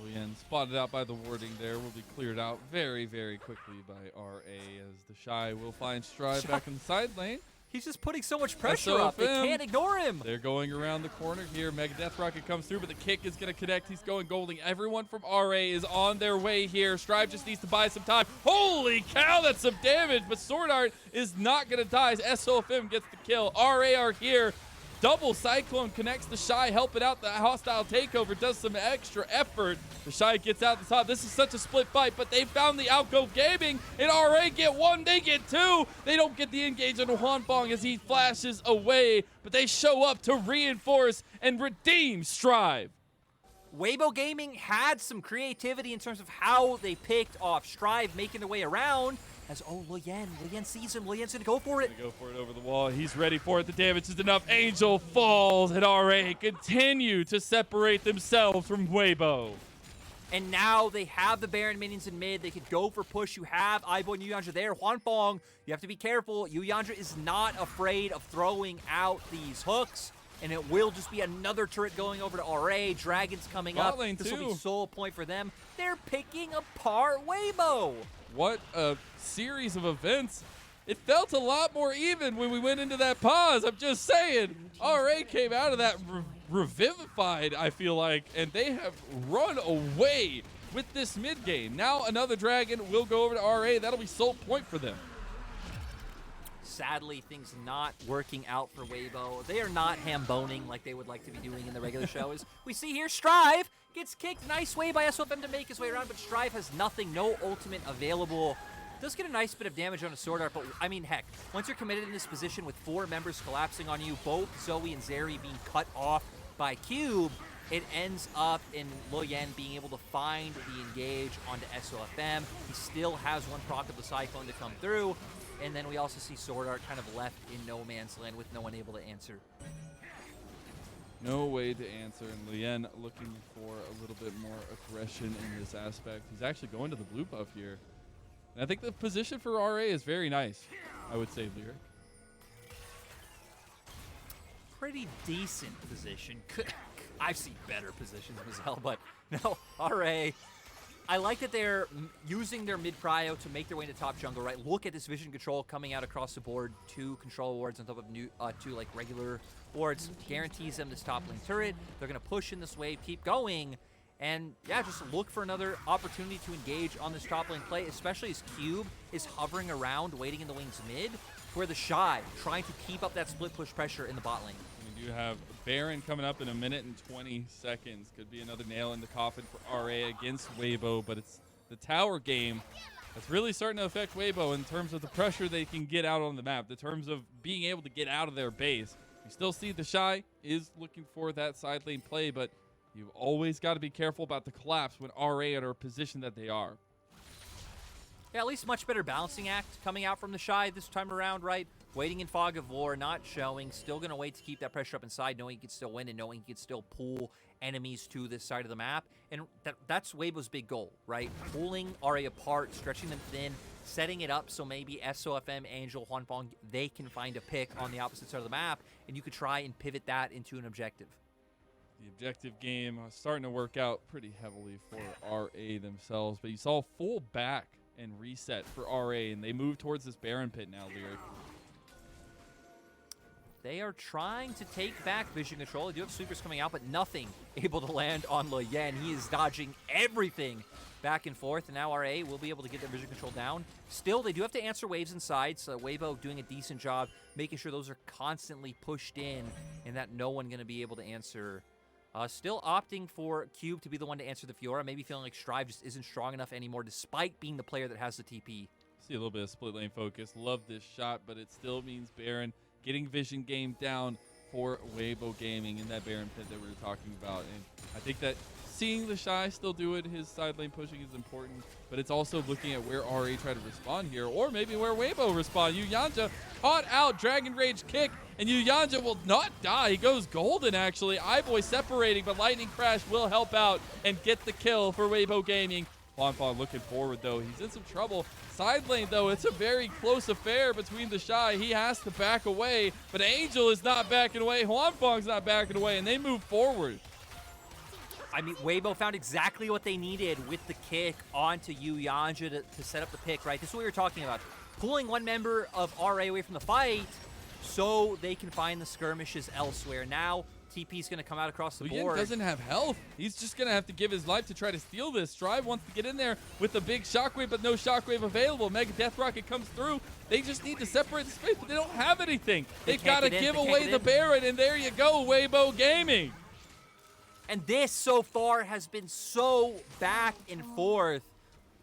Leyan, spotted out by the warding there, will be cleared out very, very quickly by RA as TheShy will find Strive back in the side lane. He's just putting so much pressure up. They can't ignore him. They're going around the corner here. Mega Death Rocket comes through, but the kick is going to connect. He's going golding. Everyone from RA is on their way here. Strive just needs to buy some time. Holy cow, that's some damage, but SwordArt is not going to die as SofM gets the kill. RA are here. Double Cyclone connects TheShy, helping out the hostile takeover, does some extra effort. TheShy gets out the top. This is such a split fight, but they found the Outgo Gaming, and RA get one, they get two. They don't get the engage on Huanfeng as he flashes away, but they show up to reinforce and redeem Strive. Weibo Gaming had some creativity in terms of how they picked off Strive, making their way around. As, Leyan sees him. Leyan's going to go for it. Go for it over the wall. He's ready for it. The damage is enough. Angel falls, and RA continue to separate themselves from Weibo. And now they have the Baron minions in mid. They could go for push. You have iBoy and Yuyanjia there. Huanfeng, you have to be careful. Yuyanjia is not afraid of throwing out these hooks. And it will just be another turret going over to RA. Dragons coming up. This will be sole point for them. They're picking apart Weibo. What a series of events. It felt a lot more even when we went into that pause. I'm just saying. RA came out of that revivified, I feel like, and they have run away with this mid game. Now another dragon will go over to RA. That'll be sole point for them. Sadly, things not working out for Weibo. They are not ham-boning like they would like to be doing in the regular show. As we see here, Strive gets kicked. Nice way by SofM to make his way around, but Strive has nothing, no ultimate available. Does get a nice bit of damage on a SwordArt, but I mean, heck, once you're committed in this position with 4 members collapsing on you, both Zoe and Zeri being cut off by Cube, it ends up in Leyan being able to find the engage onto SofM. He still has one proc of the Cyclone to come through, and then we also see SwordArt kind of left in no man's land with no one able to answer. No way to answer, and Leyan looking for a little bit more aggression in this aspect. He's actually going to the blue buff here. And I think the position for RA is very nice, I would say, Lyric. Pretty decent position. I've seen better positions, Mazel, but no, RA. I like that they're using their mid-prio to make their way into top jungle, right? Look at this vision control coming out across the board. 2 control wards on top of new, 2 like regular wards. Guarantees them this top lane turret. They're going to push in this wave, keep going. And yeah, just look for another opportunity to engage on this top lane play, especially as Cube is hovering around, waiting in the wings mid, where TheShy trying to keep up that split push pressure in the bot lane. We do have Baron coming up in 1 minute and 20 seconds. Could be another nail in the coffin for RA against Weibo, but it's the tower game that's really starting to affect Weibo in terms of the pressure they can get out on the map, in terms of being able to get out of their base. You still see TheShy is looking for that side lane play, but you've always got to be careful about the collapse when RA are positioned that they are. Yeah, at least much better balancing act coming out from TheShy this time around, right? Waiting in Fog of War, not showing, still going to wait to keep that pressure up inside, knowing he can still win and knowing he can still pull enemies to this side of the map. And that's Weibo's big goal, right? Pulling RA apart, stretching them thin, setting it up so maybe SofM, Angel, Huanfeng, they can find a pick on the opposite side of the map, and you could try and pivot that into an objective. The objective game starting to work out pretty heavily for RA themselves, but you saw full back and reset for RA, and they move towards this Baron pit now, Lyric. They are trying to take back vision control. They do have sweepers coming out, but nothing able to land on Leyan. He is dodging everything back and forth, and now RA will be able to get their vision control down. Still, they do have to answer waves inside, so Weibo doing a decent job making sure those are constantly pushed in and that no one going to be able to answer. Still opting for Cube to be the one to answer the Fiora, maybe feeling like Strive just isn't strong enough anymore despite being the player that has the TP. See a little bit of split lane focus. Love this shot, but it still means Baron getting vision game down for Weibo Gaming in that Baron pit that we were talking about. And I think that seeing TheShy still do it, his side lane pushing is important, but it's also looking at where RA try to respond here, or maybe where Weibo respond. Yuyanjia caught out, Dragon Rage kick, and Yuyanjia will not die. He goes golden, actually. iBoy separating, but Lightning Crash will help out and get the kill for Weibo Gaming. Huanfeng looking forward, though. He's in some trouble. Side lane, though, it's a very close affair between TheShy. He has to back away, but Angel is not backing away. Huanfeng's not backing away, and they move forward. I mean, Weibo found exactly what they needed with the kick onto Yuyanjia to set up the pick, right? This is what we were talking about. Pulling one member of RA away from the fight so they can find the skirmishes elsewhere. Now, TP's going to come out across the board. Leyan doesn't have health. He's just going to have to give his life to try to steal this. Strive wants to get in there with the big shockwave, but no shockwave available. Mega Death Rocket comes through. They just need to separate the space, but they don't have anything. They've got to give away the Baron, and there you go, Weibo Gaming. And this so far has been so back and forth.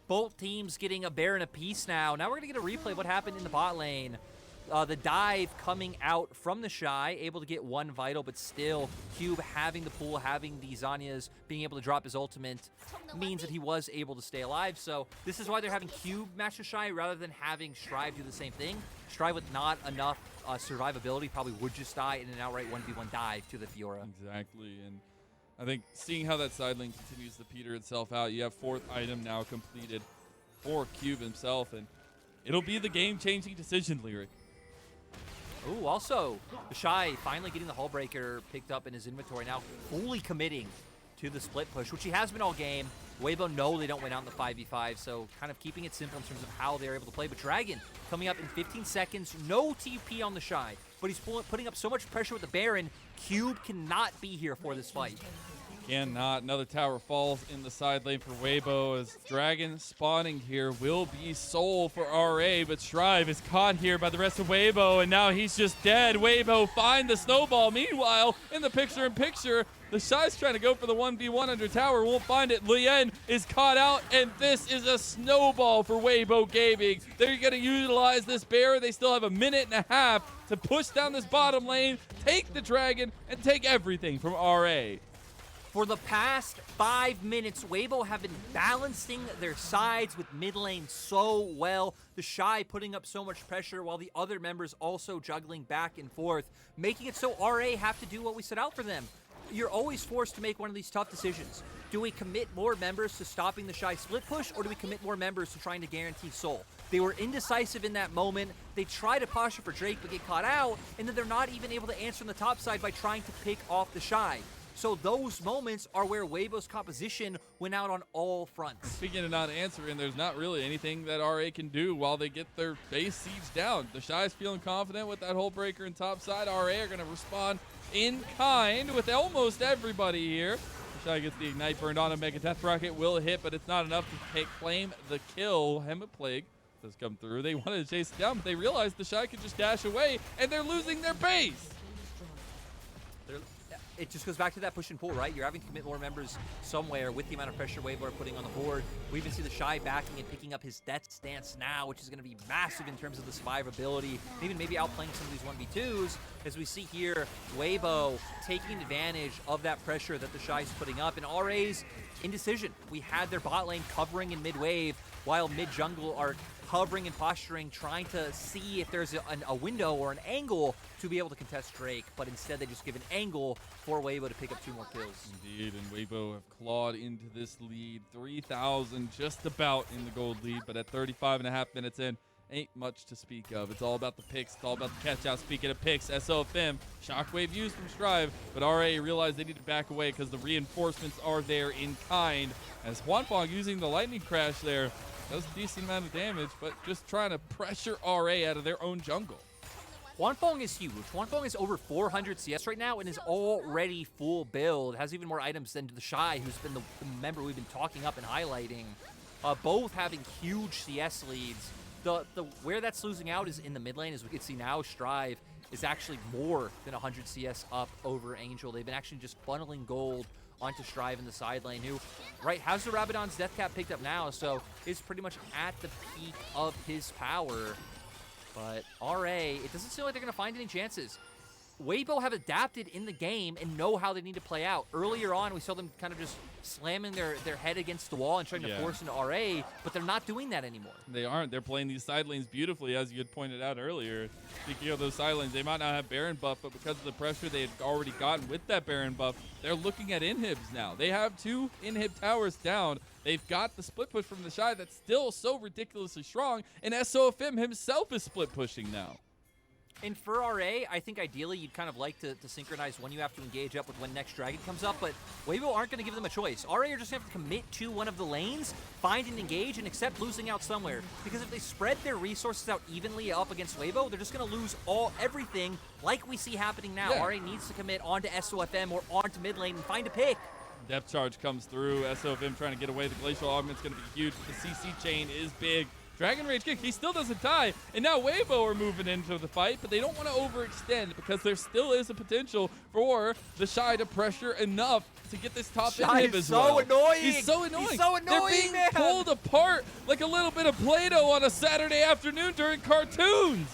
Both teams getting a Baron apiece now. Now we're going to get a replay of what happened in the bot lane. The dive coming out from TheShy, able to get one vital, but still Cube having the pool, having the Zhonya's, being able to drop his ultimate means that he was able to stay alive. So this is why they're having Cube match TheShy rather than having Strive do the same thing. Strive with not enough survivability probably would just die in an outright 1v1 dive to the Fiora. Exactly, and I think seeing how that side lane continues to peter itself out, you have 4th item now completed for Cube himself, and it'll be the game-changing decision, Lyric. Ooh, also, TheShy finally getting the Hullbreaker picked up in his inventory now, fully committing to the split push, which he has been all game. Weibo know they don't win out in the 5v5, so kind of keeping it simple in terms of how they're able to play. But Dragon coming up in 15 seconds, no TP on TheShy, but he's putting up so much pressure with the Baron, Cube cannot be here for this fight. Cannot. Another tower falls in the side lane for Weibo as Dragon spawning here will be Soul for RA, but Strive is caught here by the rest of Weibo, and now he's just dead. Weibo find the snowball. Meanwhile, in the picture-in-picture, TheShy's trying to go for the 1v1 under tower, won't find it. Leyan is caught out, and this is a snowball for Weibo Gaming. They're going to utilize this bear. They still have a minute and a half to push down this bottom lane, take the Dragon, and take everything from RA. For the past 5 minutes, Weibo have been balancing their sides with mid lane so well. TheShy putting up so much pressure while the other members also juggling back and forth, making it so RA have to do what we set out for them. You're always forced to make one of these tough decisions. Do we commit more members to stopping the TheShy split push, or do we commit more members to trying to guarantee Soul? They were indecisive in that moment. They try to posture for Drake but get caught out, and then they're not even able to answer on the top side by trying to pick off TheShy. So those moments are where Weibo's composition went out on all fronts. Speaking of not answering, there's not really anything that RA can do while they get their base siege down. TheShy's feeling confident with that Hullbreaker and top side. RA are going to respond in kind with almost everybody here. TheShy gets the Ignite burned on him. Mega Death Rocket will hit, but it's not enough to claim the kill. Hemiplague does come through. They wanted to chase it down, but they realized TheShy could just dash away, and they're losing their base. It just goes back to that push and pull, right? You're having to commit more members somewhere with the amount of pressure Weibo are putting on the board. We even see TheShy backing and picking up his death stance now, which is going to be massive in terms of the survivability, even maybe outplaying some of these 1v2s. As we see here, Weibo taking advantage of that pressure that TheShy's putting up, and RA's indecision. We had their bot lane covering in mid-wave, while mid-jungle are hovering and posturing, trying to see if there's a window or an angle to be able to contest Drake, but instead they just give an angle for Weibo to pick up 2 more kills. Indeed, and Weibo have clawed into this lead. 3,000 just about in the gold lead, but at 35.5 minutes in, ain't much to speak of. It's all about the picks. It's all about the catch out. Speaking of picks, SofM, Shockwave used from Strive, but RA realized they need to back away because the reinforcements are there in kind. As Huanfeng using the lightning crash there, does a decent amount of damage, but just trying to pressure RA out of their own jungle. Huanfeng is huge. Huanfeng is over 400 CS right now and is already full build. Has even more items than TheShy, who's been the member we've been talking up and highlighting. Both having huge CS leads. Where that's losing out is in the mid lane, as we can see now. Strive is actually more than 100 CS up over Angel. They've been actually just funneling gold onto Strive in the side lane, who, right, has the Rabadon's death cap picked up now, so is pretty much at the peak of his power. But RA, it doesn't seem like they're going to find any chances. Weibo have adapted in the game and know how they need to play out. Earlier on, we saw them kind of just slamming their head against the wall and trying to force into RA, but they're not doing that anymore. They aren't. They're playing these side lanes beautifully, as you had pointed out earlier. Speaking of those side lanes, they might not have Baron buff, but because of the pressure they had already gotten with that Baron buff, they're looking at inhibs now. They have 2 inhib towers down. They've got the split push from TheShy that's still so ridiculously strong, and SofM himself is split pushing now. And for RA, I think ideally you'd kind of like to synchronize when you have to engage up with when next Dragon comes up, but Weibo aren't going to give them a choice. RA are just going to have to commit to one of the lanes, find and engage, and accept losing out somewhere. Because if they spread their resources out evenly up against Weibo, they're just going to lose everything like we see happening now. RA needs to commit onto SofM or onto mid lane and find a pick. Depth charge comes through. SofM trying to get away. The Glacial Augment's going to be huge. The CC chain is big. Dragon Rage kick, he still doesn't die, and now Weibo are moving into the fight, but they don't want to overextend because there still is a potential for TheShy to pressure enough to get this top inhib as well. He's so annoying. He's so annoying, They're being pulled apart like a little bit of Play-Doh on a Saturday afternoon during cartoons.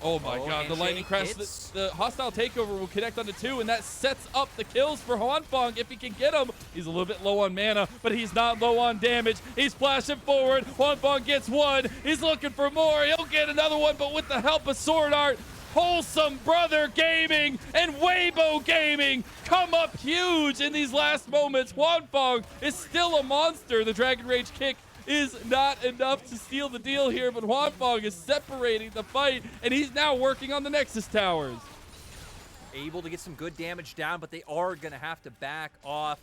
Oh my god, the lightning crash, the hostile takeover will connect onto 2, and that sets up the kills for Huanfeng if he can get him. He's a little bit low on mana, but he's not low on damage. He's flashing forward. Huanfeng gets 1. He's looking for more. He'll get another one, but with the help of SwordArt, Wholesome Brother Gaming and Weibo Gaming come up huge in these last moments. Huanfeng is still a monster. The Dragon Rage kick is not enough to seal the deal here, but Huanfeng is separating the fight, and he's now working on the Nexus towers. Able to get some good damage down, but they are going to have to back off,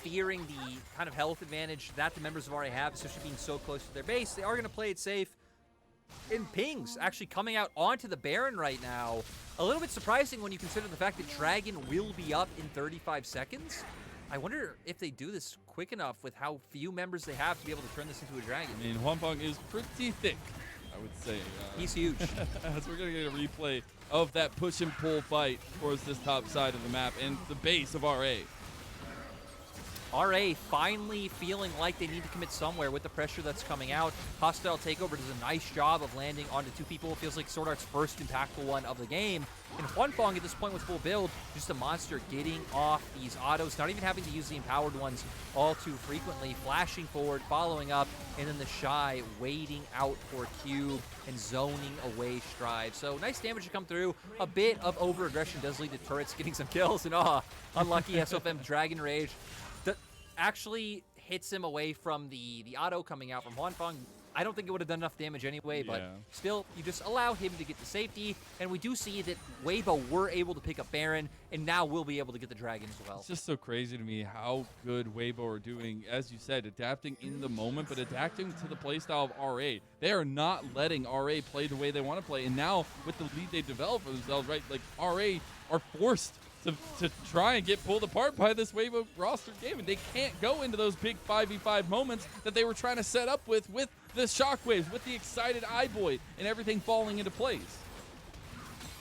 fearing the kind of health advantage that the members of RA have, especially being so close to their base. They are going to play it safe. And Pings actually coming out onto the Baron right now. A little bit surprising when you consider the fact that Dragon will be up in 35 seconds. I wonder if they do this quick enough with how few members they have to be able to turn this into a Dragon. I mean, Huanfeng is pretty thick, I would say. He's huge. As we're going to get a replay of that push and pull fight towards this top side of the map and the base of RA. RA finally feeling like they need to commit somewhere with the pressure that's coming out. Hostile Takeover does a nice job of landing onto two people. It feels like SwordArt's first impactful one of the game. And Huanfeng at this point with full build, just a monster getting off these autos, not even having to use the empowered ones all too frequently, flashing forward, following up, and then TheShy waiting out for Cube and zoning away Strive. So nice damage to come through. A bit of over-aggression does lead to turrets getting some kills, and unlucky SofM Dragon Rage actually hits him away from the auto coming out from Huanfeng. I don't think it would have done enough damage anyway, but still, you just allow him to get the safety, and we do see that Weibo were able to pick up Baron, and now we'll be able to get the Dragon as well. It's just so crazy to me how good Weibo are doing, as you said, adapting in the moment, but adapting to the playstyle of RA. They are not letting RA play the way they want to play, and now with the lead they develop for themselves, right, like RA are forced to try and get pulled apart by this Weibo roster game, and they can't go into those big 5v5 moments that they were trying to set up with the shockwaves, with the excited iBoy, and everything falling into place.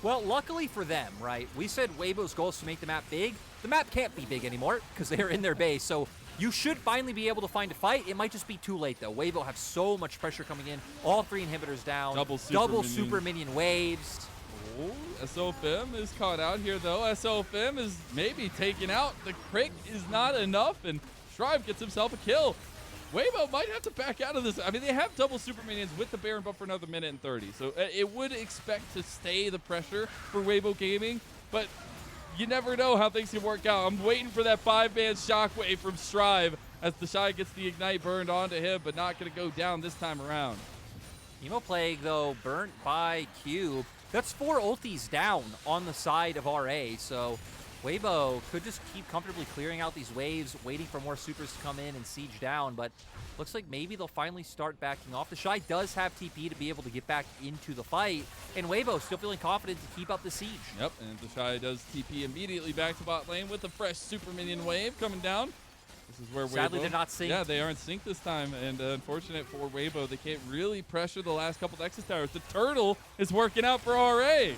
Well, luckily for them, right, we said Weibo's goal is to make the map big. The map can't be big anymore because they're in their base, so you should finally be able to find a fight. It might just be too late, though. Weibo have so much pressure coming in. All three inhibitors down. Double super minion waves. Oh, SofM is caught out here, though. SofM is maybe taken out. The crit is not enough, and Strive gets himself a kill. Weibo might have to back out of this. I mean, they have double super minions with the Baron buff for another minute and 30, so it would expect to stay the pressure for Weibo Gaming, but you never know how things can work out. I'm waiting for that 5-man shockwave from Strive as TheShy gets the ignite burned onto him, but not going to go down this time around. Emo Plague, though, burnt by Cube. That's 4 ultis down on the side of RA, so Weibo could just keep comfortably clearing out these waves, waiting for more supers to come in and siege down, but looks like maybe they'll finally start backing off. TheShy does have TP to be able to get back into the fight, and Weibo still feeling confident to keep up the siege. Yep, and TheShy does TP immediately back to bot lane with a fresh super minion wave coming down. This is where Sadly, Weibo, they're not synced. Yeah, they aren't synced this time, and unfortunate for Weibo, they can't really pressure the last couple Nexus towers. The turtle is working out for RA.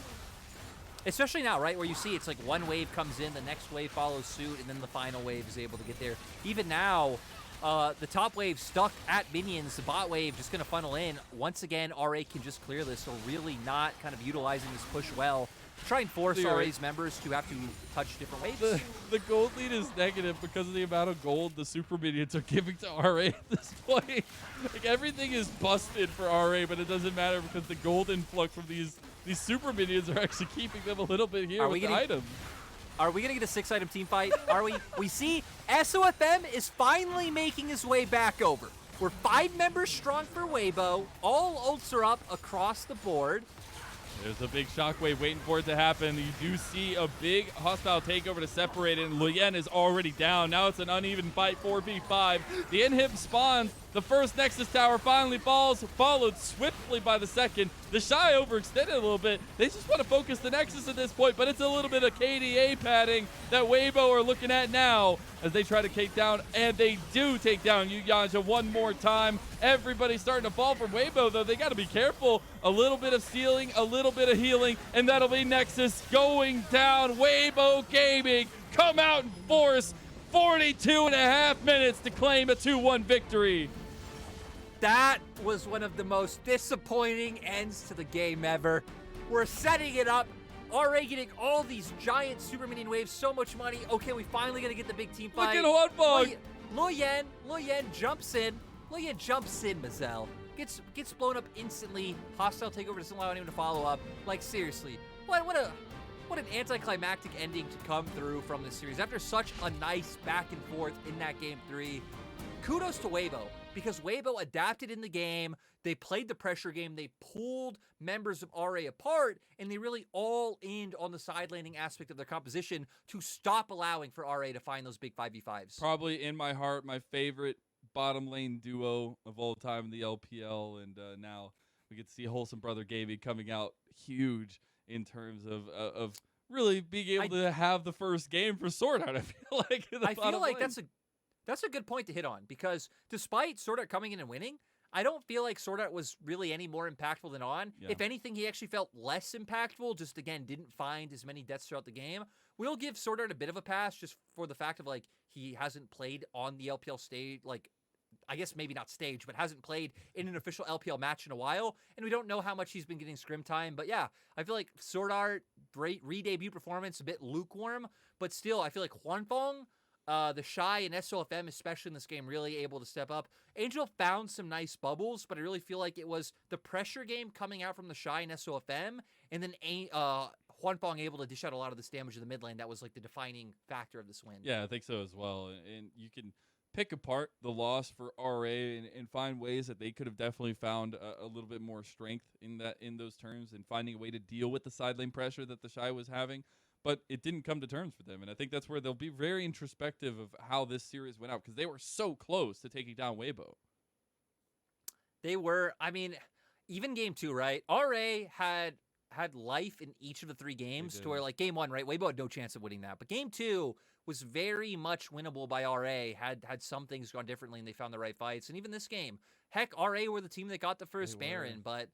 Especially now, right, where you see it's like one wave comes in, the next wave follows suit, and then the final wave is able to get there. Even now, the top wave stuck at minions, the bot wave just going to funnel in. Once again, RA can just clear this, so really not kind of utilizing this push well. Try and force RA's members to have to touch different waves. The gold lead is negative because of the amount of gold the super minions are giving to RA at this point. Like, everything is busted for RA, but it doesn't matter because the gold influx from these super minions are actually keeping them a little bit here with the items. Are we going to get a 6-item team fight? Are we? We see SofM is finally making his way back over. We're 5 members strong for Weibo. All ults are up across the board. There's a big shockwave waiting for it to happen. You do see a big hostile takeover to separate it, and Leyan is already down. Now it's an uneven fight, 4v5. The inhib spawns. The first Nexus tower finally falls, followed swiftly by the second. TheShy overextended a little bit. They just want to focus the Nexus at this point, but it's a little bit of KDA padding that Weibo are looking at now as they try to take down, and they do take down Yuyanjia one more time. Everybody's starting to fall from Weibo, though. They got to be careful. A little bit of stealing, a little bit of healing, and that'll be Nexus going down. Weibo Gaming come out in force. 42.5 minutes to claim a 2-1 victory. That was one of the most disappointing ends to the game ever. We're setting it up. RA getting all these giant super minion waves, so much money. Okay, we finally gonna get the big team fight. Look at Huanfeng. Leyan jumps in. Leyan jumps in, Mazel. Gets blown up instantly. Hostile takeover doesn't allow anyone to follow up. Like, seriously, what an anticlimactic ending to come through from this series. After such a nice back and forth in that game 3, kudos to Weibo, because Weibo adapted in the game. They played the pressure game. They pulled members of RA apart, and they really all-inned on the side laning aspect of their composition to stop allowing for RA to find those big 5v5s. Probably in my heart, my favorite bottom lane duo of all time in the LPL, and now we get to see Wholesome Brother Gaming coming out huge in terms of really being able to have the first game for SwordArt. I feel like that's a good point to hit on, because despite SwordArt coming in and winning, I don't feel like SwordArt was really any more impactful than On. Yeah. If anything, he actually felt less impactful, just, again, didn't find as many deaths throughout the game. We'll give SwordArt a bit of a pass just for the fact of, like, he hasn't played on the LPL stage, like, I guess maybe not stage, but hasn't played in an official LPL match in a while, and we don't know how much he's been getting scrim time. But yeah, I feel like SwordArt, great re-debut performance, a bit lukewarm, but still, I feel like Huanfeng, TheShy, and SofM, especially in this game, really able to step up. Angel found some nice bubbles, but I really feel like it was the pressure game coming out from TheShy and SofM, and then Huanfeng able to dish out a lot of this damage in the mid lane. That was like the defining factor of this win. Yeah, I think so as well. And you can pick apart the loss for RA and find ways that they could have definitely found a little bit more strength in those terms, and finding a way to deal with the side lane pressure that TheShy was having. But it didn't come to terms for them, and I think that's where they'll be very introspective of how this series went out, because they were so close to taking down Weibo. They were. I mean, even game 2, right? RA had life in each of the 3 games, to where, like, game 1, right, Weibo had no chance of winning that. But game 2 was very much winnable by RA, had some things gone differently, and they found the right fights. And even this game, heck, RA were the team that got the first Baron, but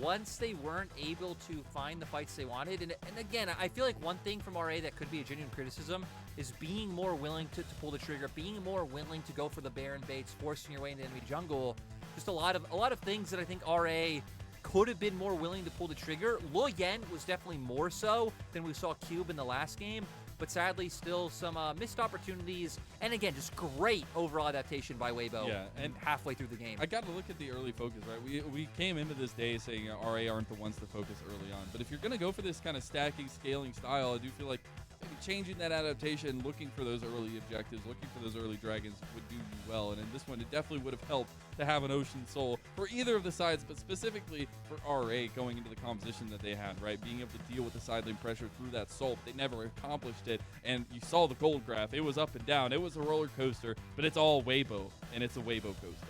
once they weren't able to find the fights they wanted, and again, I feel like one thing from RA that could be a genuine criticism is being more willing to pull the trigger, being more willing to go for the Baron baits, forcing your way into enemy jungle. Just a lot of things that I think RA could have been more willing to pull the trigger. Leyan was definitely more so than we saw Cube in the last game, but sadly still some missed opportunities, and again, just great overall adaptation by Weibo. Yeah, and halfway through the game. I got to look at the early focus, right? We came into this day saying RA aren't the ones to focus early on, but if you're going to go for this kind of stacking, scaling style, I do feel like maybe changing that adaptation, looking for those early objectives, looking for those early dragons would do you well. And in this one, it definitely would have helped to have an Ocean Soul for either of the sides, but specifically for RA going into the composition that they had, right? Being able to deal with the side lane pressure through that Soul. They never accomplished it, and you saw the gold graph. It was up and down. It was a roller coaster, but it's all Weibo, and it's a Weibo coaster.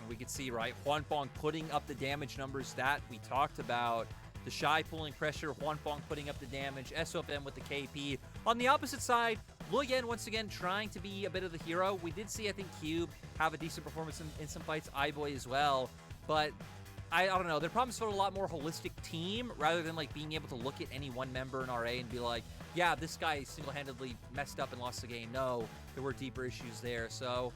We could see, right, Huanfeng putting up the damage numbers that we talked about. TheShy pulling pressure, Huanfeng putting up the damage, SofM with the KP. On the opposite side, Leyan once again trying to be a bit of the hero. We did see, I think, Cube have a decent performance in some fights, iBoy as well. But I don't know, their problems felt a lot more holistic team rather than like being able to look at any one member in RA and be like, yeah, this guy single-handedly messed up and lost the game. No, there were deeper issues there. So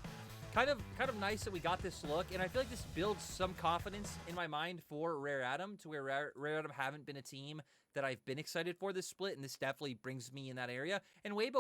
kind of nice that we got this look, and I feel like this builds some confidence in my mind for Rare Atom, to where Rare Atom haven't been a team that I've been excited for this split, and this definitely brings me in that area. And Weibo